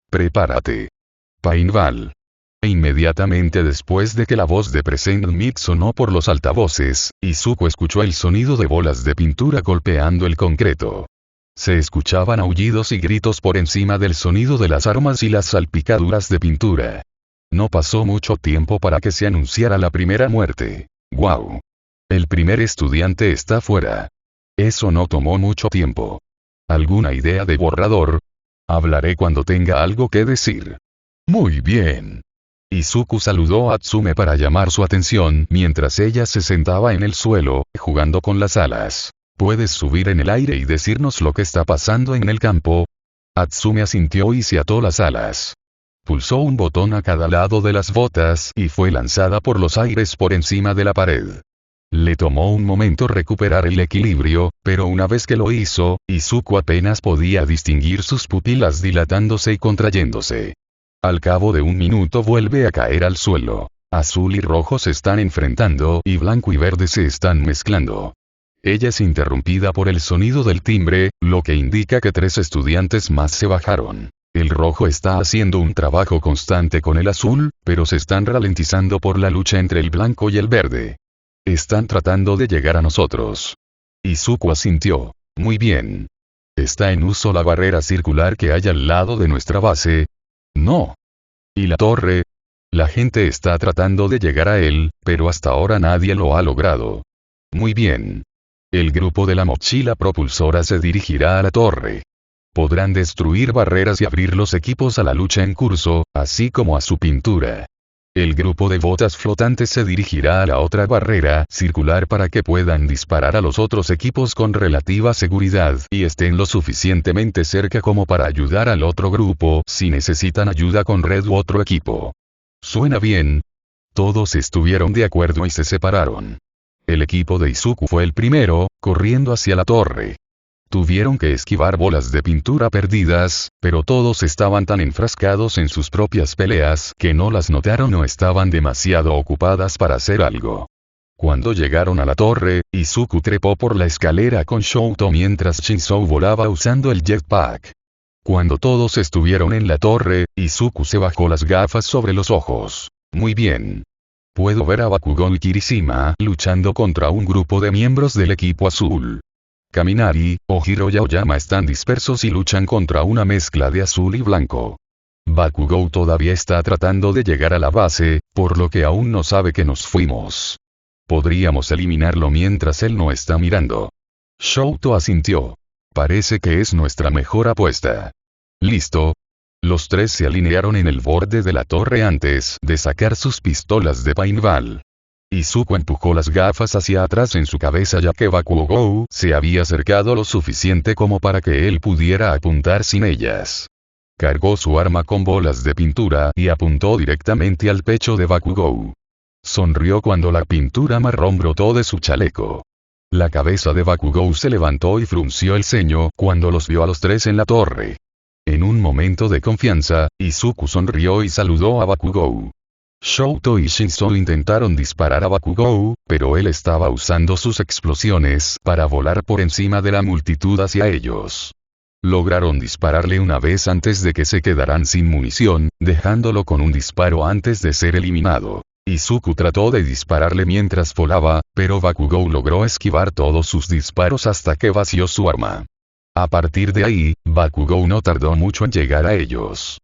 Prepárate. Painval. Inmediatamente después de que la voz de Present Meet sonó por los altavoces, Izuku escuchó el sonido de bolas de pintura golpeando el concreto. Se escuchaban aullidos y gritos por encima del sonido de las armas y las salpicaduras de pintura. No pasó mucho tiempo para que se anunciara la primera muerte. ¡Guau! El primer estudiante está fuera. Eso no tomó mucho tiempo. ¿Alguna idea de borrador? Hablaré cuando tenga algo que decir. Muy bien. Izuku saludó a Atsume para llamar su atención mientras ella se sentaba en el suelo, jugando con las alas. ¿Puedes subir en el aire y decirnos lo que está pasando en el campo? Atsume asintió y se ató las alas. Pulsó un botón a cada lado de las botas y fue lanzada por los aires por encima de la pared. Le tomó un momento recuperar el equilibrio, pero una vez que lo hizo, Izuku apenas podía distinguir sus pupilas dilatándose y contrayéndose. Al cabo de un minuto vuelve a caer al suelo. Azul y rojo se están enfrentando y blanco y verde se están mezclando. Ella es interrumpida por el sonido del timbre, lo que indica que 3 estudiantes más se bajaron. El rojo está haciendo un trabajo constante con el azul, pero se están ralentizando por la lucha entre el blanco y el verde. Están tratando de llegar a nosotros. Izuku asintió. Muy bien. ¿Está en uso la barrera circular que hay al lado de nuestra base? No. ¿Y la torre? La gente está tratando de llegar a él, pero hasta ahora nadie lo ha logrado. Muy bien. El grupo de la mochila propulsora se dirigirá a la torre. Podrán destruir barreras y abrir los equipos a la lucha en curso, así como a su pintura. El grupo de botas flotantes se dirigirá a la otra barrera circular para que puedan disparar a los otros equipos con relativa seguridad y estén lo suficientemente cerca como para ayudar al otro grupo si necesitan ayuda con red u otro equipo. ¿Suena bien? Todos estuvieron de acuerdo y se separaron. El equipo de Izuku fue el primero, corriendo hacia la torre. Tuvieron que esquivar bolas de pintura perdidas, pero todos estaban tan enfrascados en sus propias peleas que no las notaron o estaban demasiado ocupadas para hacer algo. Cuando llegaron a la torre, Izuku trepó por la escalera con Shouto mientras Shinzou volaba usando el jetpack. Cuando todos estuvieron en la torre, Izuku se bajó las gafas sobre los ojos. Muy bien. Puedo ver a Bakugou y Kirishima luchando contra un grupo de miembros del equipo azul. Kaminari, Ojiro y Aoyama están dispersos y luchan contra una mezcla de azul y blanco. Bakugou todavía está tratando de llegar a la base, por lo que aún no sabe que nos fuimos. Podríamos eliminarlo mientras él no está mirando. Shouto asintió. Parece que es nuestra mejor apuesta. ¿Listo? Los tres se alinearon en el borde de la torre antes de sacar sus pistolas de paintball. Izuku empujó las gafas hacia atrás en su cabeza ya que Bakugou se había acercado lo suficiente como para que él pudiera apuntar sin ellas. Cargó su arma con bolas de pintura y apuntó directamente al pecho de Bakugou. Sonrió cuando la pintura marrón brotó de su chaleco. La cabeza de Bakugou se levantó y frunció el ceño cuando los vio a los tres en la torre. En un momento de confianza, Izuku sonrió y saludó a Bakugou. Shouto y Shinzou intentaron disparar a Bakugou, pero él estaba usando sus explosiones para volar por encima de la multitud hacia ellos. Lograron dispararle una vez antes de que se quedaran sin munición, dejándolo con un disparo antes de ser eliminado. Izuku trató de dispararle mientras volaba, pero Bakugou logró esquivar todos sus disparos hasta que vació su arma. A partir de ahí, Bakugou no tardó mucho en llegar a ellos.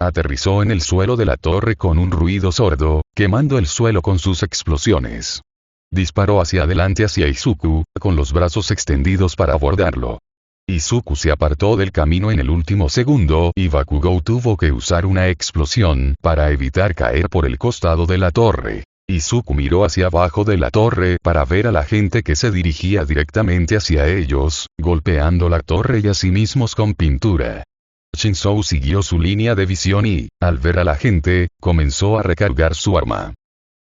Aterrizó en el suelo de la torre con un ruido sordo, quemando el suelo con sus explosiones. Disparó hacia adelante hacia Izuku, con los brazos extendidos para abordarlo. Izuku se apartó del camino en el último segundo y Bakugou tuvo que usar una explosión para evitar caer por el costado de la torre. Izuku miró hacia abajo de la torre para ver a la gente que se dirigía directamente hacia ellos, golpeando la torre y a sí mismos con pintura. Shinzou siguió su línea de visión y, al ver a la gente, comenzó a recargar su arma.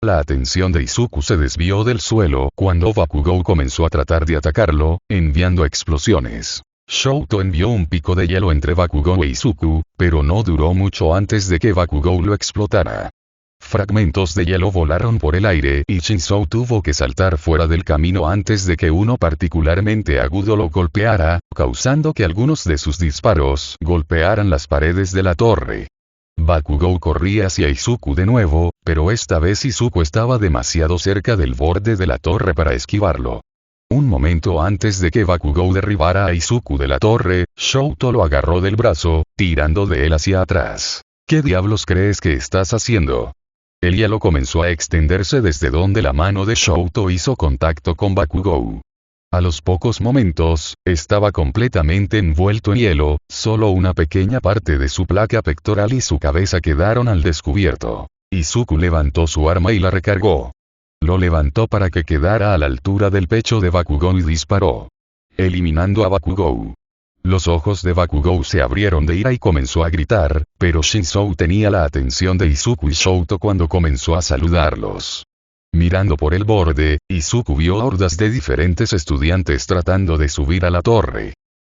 La atención de Izuku se desvió del suelo cuando Bakugou comenzó a tratar de atacarlo, enviando explosiones. Shouto envió un pico de hielo entre Bakugou e Izuku, pero no duró mucho antes de que Bakugou lo explotara. Fragmentos de hielo volaron por el aire y Shinzou tuvo que saltar fuera del camino antes de que uno particularmente agudo lo golpeara, causando que algunos de sus disparos golpearan las paredes de la torre. Bakugou corría hacia Izuku de nuevo, pero esta vez Izuku estaba demasiado cerca del borde de la torre para esquivarlo. Un momento antes de que Bakugou derribara a Izuku de la torre, Shouto lo agarró del brazo, tirando de él hacia atrás. ¿Qué diablos crees que estás haciendo? El hielo comenzó a extenderse desde donde la mano de Shouto hizo contacto con Bakugou. A los pocos momentos, estaba completamente envuelto en hielo, solo una pequeña parte de su placa pectoral y su cabeza quedaron al descubierto. Izuku levantó su arma y la recargó. Lo levantó para que quedara a la altura del pecho de Bakugou y disparó, eliminando a Bakugou. Los ojos de Bakugou se abrieron de ira y comenzó a gritar, pero Shinzou tenía la atención de Izuku y Shouto cuando comenzó a saludarlos. Mirando por el borde, Izuku vio hordas de diferentes estudiantes tratando de subir a la torre.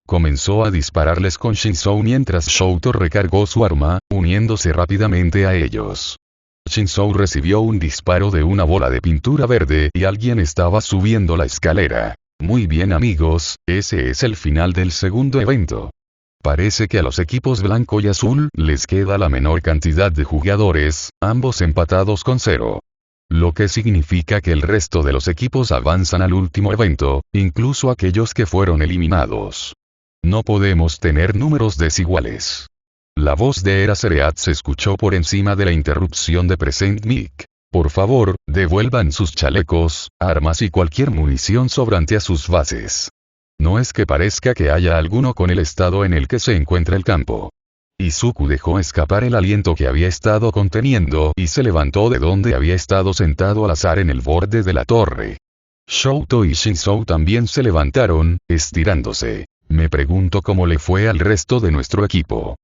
Comenzó a dispararles con Shinzou mientras Shouto recargó su arma, uniéndose rápidamente a ellos. Shinzou recibió un disparo de una bola de pintura verde y alguien estaba subiendo la escalera. Muy bien amigos, ese es el final del segundo evento. Parece que a los equipos blanco y azul les queda la menor cantidad de jugadores, ambos empatados con 0. Lo que significa que el resto de los equipos avanzan al último evento, incluso aquellos que fueron eliminados. No podemos tener números desiguales. La voz de Eraserhead se escuchó por encima de la interrupción de Present Mic. Por favor, devuelvan sus chalecos, armas y cualquier munición sobrante a sus bases. No es que parezca que haya alguno con el estado en el que se encuentra el campo. Izuku dejó escapar el aliento que había estado conteniendo y se levantó de donde había estado sentado al azar en el borde de la torre. Shouto y Shinzou también se levantaron, estirándose. Me pregunto cómo le fue al resto de nuestro equipo.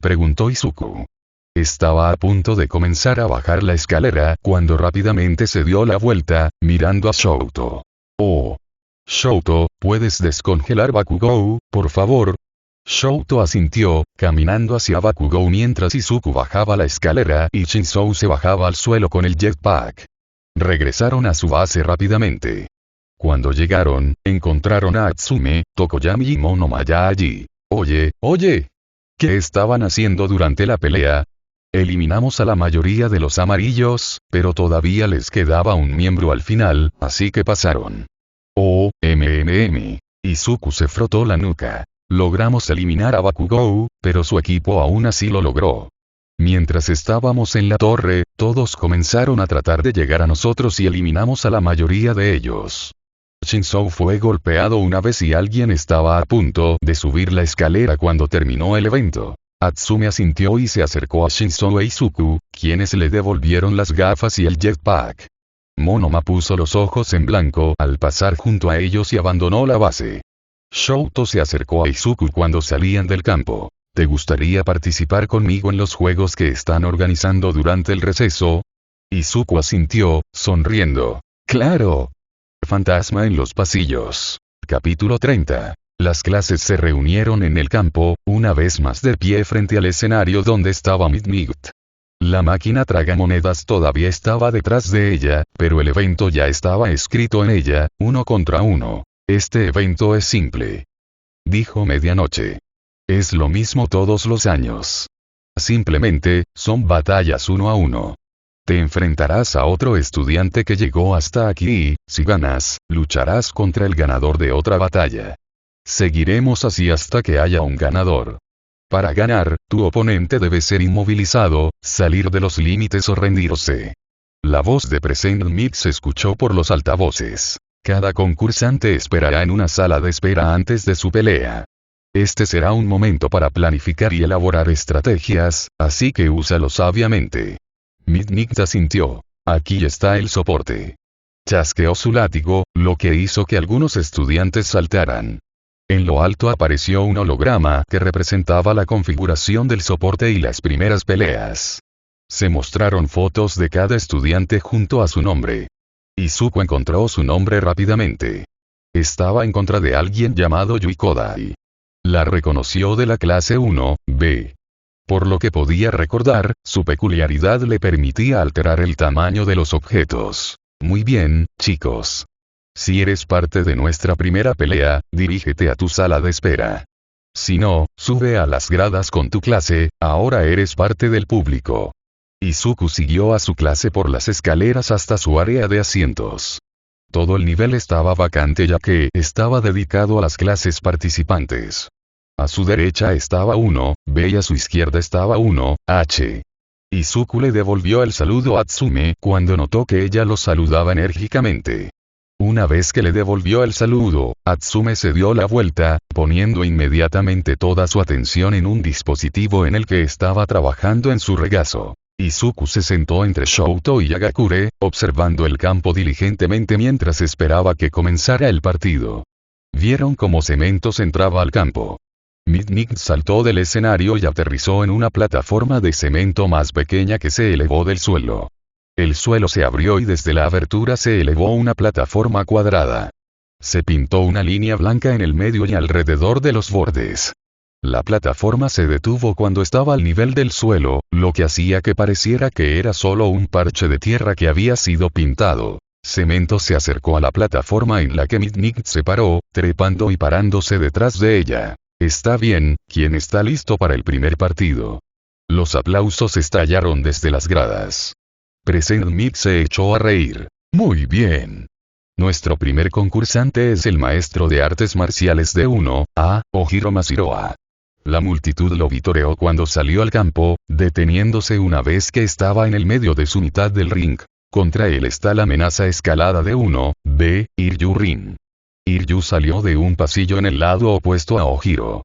Preguntó Izuku. Estaba a punto de comenzar a bajar la escalera cuando rápidamente se dio la vuelta, mirando a Shouto. Oh. Shouto, ¿puedes descongelar Bakugou, por favor? Shouto asintió, caminando hacia Bakugou mientras Izuku bajaba la escalera y Shinzou se bajaba al suelo con el jetpack. Regresaron a su base rápidamente. Cuando llegaron, encontraron a Atsume, Tokoyami y Monomaya allí. Oye, ¿qué estaban haciendo durante la pelea? Eliminamos a la mayoría de los amarillos, pero todavía les quedaba un miembro al final, así que pasaron. Oh, Izuku se frotó la nuca. Logramos eliminar a Bakugou, pero su equipo aún así lo logró. Mientras estábamos en la torre, todos comenzaron a tratar de llegar a nosotros y eliminamos a la mayoría de ellos. Shinzou fue golpeado una vez y alguien estaba a punto de subir la escalera cuando terminó el evento. Atsume asintió y se acercó a Shinzou e Izuku, quienes le devolvieron las gafas y el jetpack. Monoma puso los ojos en blanco al pasar junto a ellos y abandonó la base. Shouto se acercó a Izuku cuando salían del campo. ¿Te gustaría participar conmigo en los juegos que están organizando durante el receso? Izuku asintió, sonriendo. ¡Claro! Fantasma en los pasillos. Capítulo 30. Las clases se reunieron en el campo, una vez más de pie frente al escenario donde estaba Midnight. La máquina tragamonedas todavía estaba detrás de ella, pero el evento ya estaba escrito en ella, 1 contra 1. Este evento es simple. Dijo Medianoche. Es lo mismo todos los años. Simplemente, son batallas 1 a 1. Te enfrentarás a otro estudiante que llegó hasta aquí y, si ganas, lucharás contra el ganador de otra batalla. Seguiremos así hasta que haya un ganador. Para ganar, tu oponente debe ser inmovilizado, salir de los límites o rendirse. La voz de Present Mid se escuchó por los altavoces. Cada concursante esperará en una sala de espera antes de su pelea. Este será un momento para planificar y elaborar estrategias, así que úsalo sabiamente. Midnight asintió. Aquí está el soporte. Chasqueó su látigo, lo que hizo que algunos estudiantes saltaran. En lo alto apareció un holograma que representaba la configuración del soporte y las primeras peleas. Se mostraron fotos de cada estudiante junto a su nombre. Izuku encontró su nombre rápidamente. Estaba en contra de alguien llamado Yui Kodai. La reconoció de la clase 1B. Por lo que podía recordar, su peculiaridad le permitía alterar el tamaño de los objetos. Muy bien, chicos. Si eres parte de nuestra primera pelea, dirígete a tu sala de espera. Si no, sube a las gradas con tu clase, ahora eres parte del público. Izuku siguió a su clase por las escaleras hasta su área de asientos. Todo el nivel estaba vacante ya que estaba dedicado a las clases participantes. A su derecha estaba 1B y a su izquierda estaba 1H. Izuku le devolvió el saludo a Atsume cuando notó que ella lo saludaba enérgicamente. Una vez que le devolvió el saludo, Atsume se dio la vuelta, poniendo inmediatamente toda su atención en un dispositivo en el que estaba trabajando en su regazo. Izuku se sentó entre Shouto y Yagakure, observando el campo diligentemente mientras esperaba que comenzara el partido. Vieron cómo Cementos entraba al campo. Midnight saltó del escenario y aterrizó en una plataforma de cemento más pequeña que se elevó del suelo. El suelo se abrió y desde la abertura se elevó una plataforma cuadrada. Se pintó una línea blanca en el medio y alrededor de los bordes. La plataforma se detuvo cuando estaba al nivel del suelo, lo que hacía que pareciera que era solo un parche de tierra que había sido pintado. Cemento se acercó a la plataforma en la que Midnight se paró, trepando y parándose detrás de ella. Está bien, ¿quién está listo para el primer partido? Los aplausos estallaron desde las gradas. Present Mid se echó a reír. Muy bien. Nuestro primer concursante es el maestro de artes marciales de 1A, Ojiro Masiroa. La multitud lo vitoreó cuando salió al campo, deteniéndose una vez que estaba en el medio de su mitad del ring. Contra él está la amenaza escalada de 1B, Iryu Rin. Iryu salió de un pasillo en el lado opuesto a Ojiro.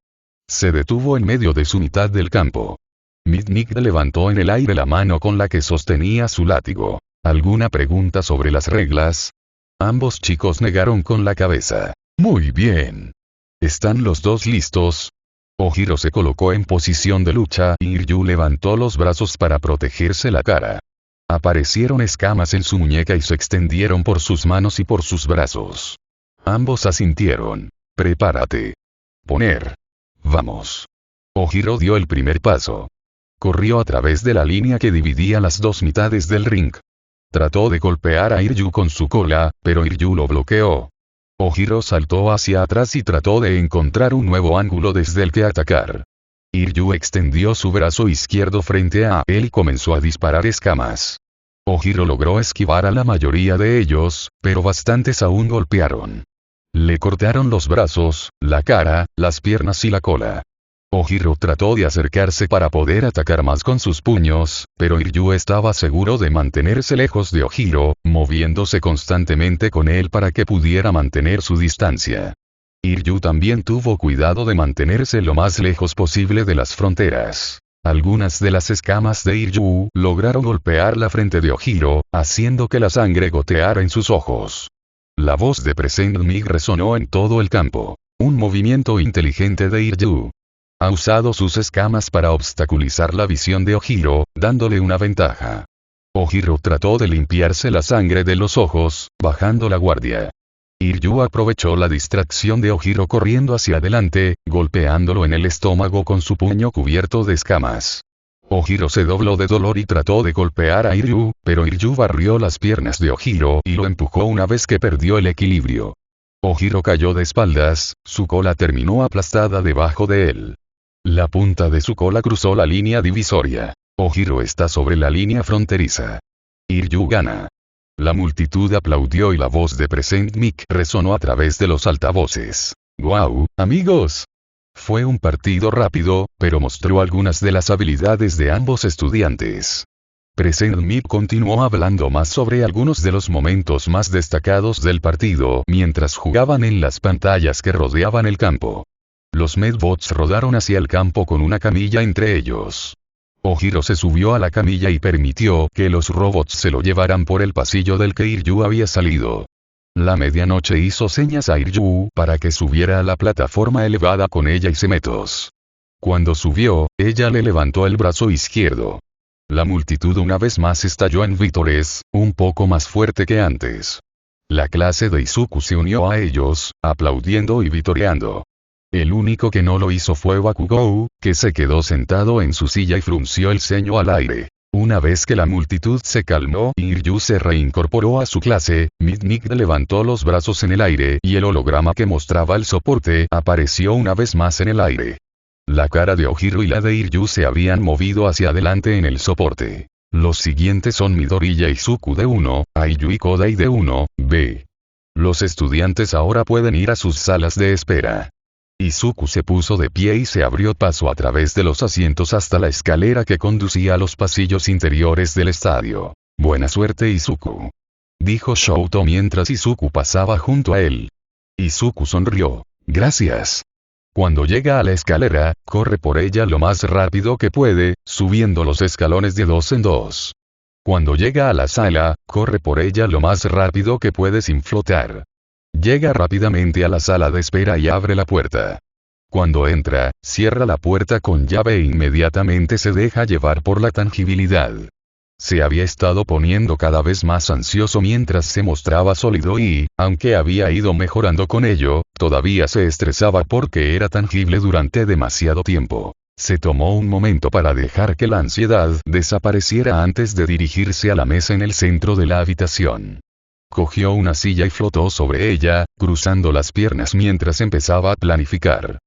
Se detuvo en medio de su mitad del campo. Midnight levantó en el aire la mano con la que sostenía su látigo. ¿Alguna pregunta sobre las reglas? Ambos chicos negaron con la cabeza. Muy bien. ¿Están los dos listos? Ojiro se colocó en posición de lucha y Iryu levantó los brazos para protegerse la cara. Aparecieron escamas en su muñeca y se extendieron por sus manos y por sus brazos. Ambos asintieron. Prepárate. Poner. Vamos. Ojiro dio el primer paso. Corrió a través de la línea que dividía las dos mitades del ring. Trató de golpear a Iryu con su cola, pero Iryu lo bloqueó. Ojiro saltó hacia atrás y trató de encontrar un nuevo ángulo desde el que atacar. Iryu extendió su brazo izquierdo frente a él y comenzó a disparar escamas. Ojiro logró esquivar a la mayoría de ellos, pero bastantes aún golpearon. Le cortaron los brazos, la cara, las piernas y la cola. Ojiro trató de acercarse para poder atacar más con sus puños, pero Iryu estaba seguro de mantenerse lejos de Ojiro, moviéndose constantemente con él para que pudiera mantener su distancia. Iryu también tuvo cuidado de mantenerse lo más lejos posible de las fronteras. Algunas de las escamas de Iryu lograron golpear la frente de Ojiro, haciendo que la sangre goteara en sus ojos. La voz de Present Mig resonó en todo el campo. Un movimiento inteligente de Iryu. Ha usado sus escamas para obstaculizar la visión de Ojiro, dándole una ventaja. Ojiro trató de limpiarse la sangre de los ojos, bajando la guardia. Iryu aprovechó la distracción de Ojiro corriendo hacia adelante, golpeándolo en el estómago con su puño cubierto de escamas. Ojiro se dobló de dolor y trató de golpear a Iryu, pero Iryu barrió las piernas de Ojiro y lo empujó una vez que perdió el equilibrio. Ojiro cayó de espaldas, su cola terminó aplastada debajo de él. La punta de su cola cruzó la línea divisoria. Ojiro está sobre la línea fronteriza. Iryu gana. La multitud aplaudió y la voz de Present Mic resonó a través de los altavoces. ¡Guau, amigos! Fue un partido rápido, pero mostró algunas de las habilidades de ambos estudiantes. Present Mic continuó hablando más sobre algunos de los momentos más destacados del partido mientras jugaban en las pantallas que rodeaban el campo. Los Medbots rodaron hacia el campo con una camilla entre ellos. Ojiro se subió a la camilla y permitió que los robots se lo llevaran por el pasillo del que Iryu había salido. La medianoche hizo señas a Iryu para que subiera a la plataforma elevada con ella y Semetos. Cuando subió, ella le levantó el brazo izquierdo. La multitud una vez más estalló en vítores, un poco más fuerte que antes. La clase de Izuku se unió a ellos, aplaudiendo y vitoreando. El único que no lo hizo fue Bakugou, que se quedó sentado en su silla y frunció el ceño al aire. Una vez que la multitud se calmó y Iryu se reincorporó a su clase, Midnight levantó los brazos en el aire y el holograma que mostraba el soporte apareció una vez más en el aire. La cara de Ojiro y la de Iryu se habían movido hacia adelante en el soporte. Los siguientes son Midoriya Izuku de 1, Aiyu y Kodai de 1, B. Los estudiantes ahora pueden ir a sus salas de espera. Izuku se puso de pie y se abrió paso a través de los asientos hasta la escalera que conducía a los pasillos interiores del estadio. Buena suerte Izuku. Dijo Shouto mientras Izuku pasaba junto a él. Izuku sonrió. Gracias. Cuando llega a la escalera, corre por ella lo más rápido que puede, subiendo los escalones de 2 en 2. Cuando llega a la sala, corre por ella lo más rápido que puede sin flotar. Llega rápidamente a la sala de espera y abre la puerta. Cuando entra, cierra la puerta con llave e inmediatamente se deja llevar por la tangibilidad. Se había estado poniendo cada vez más ansioso mientras se mostraba sólido y, aunque había ido mejorando con ello, todavía se estresaba porque era tangible durante demasiado tiempo. Se tomó un momento para dejar que la ansiedad desapareciera antes de dirigirse a la mesa en el centro de la habitación. Cogió una silla y flotó sobre ella, cruzando las piernas mientras empezaba a planificar.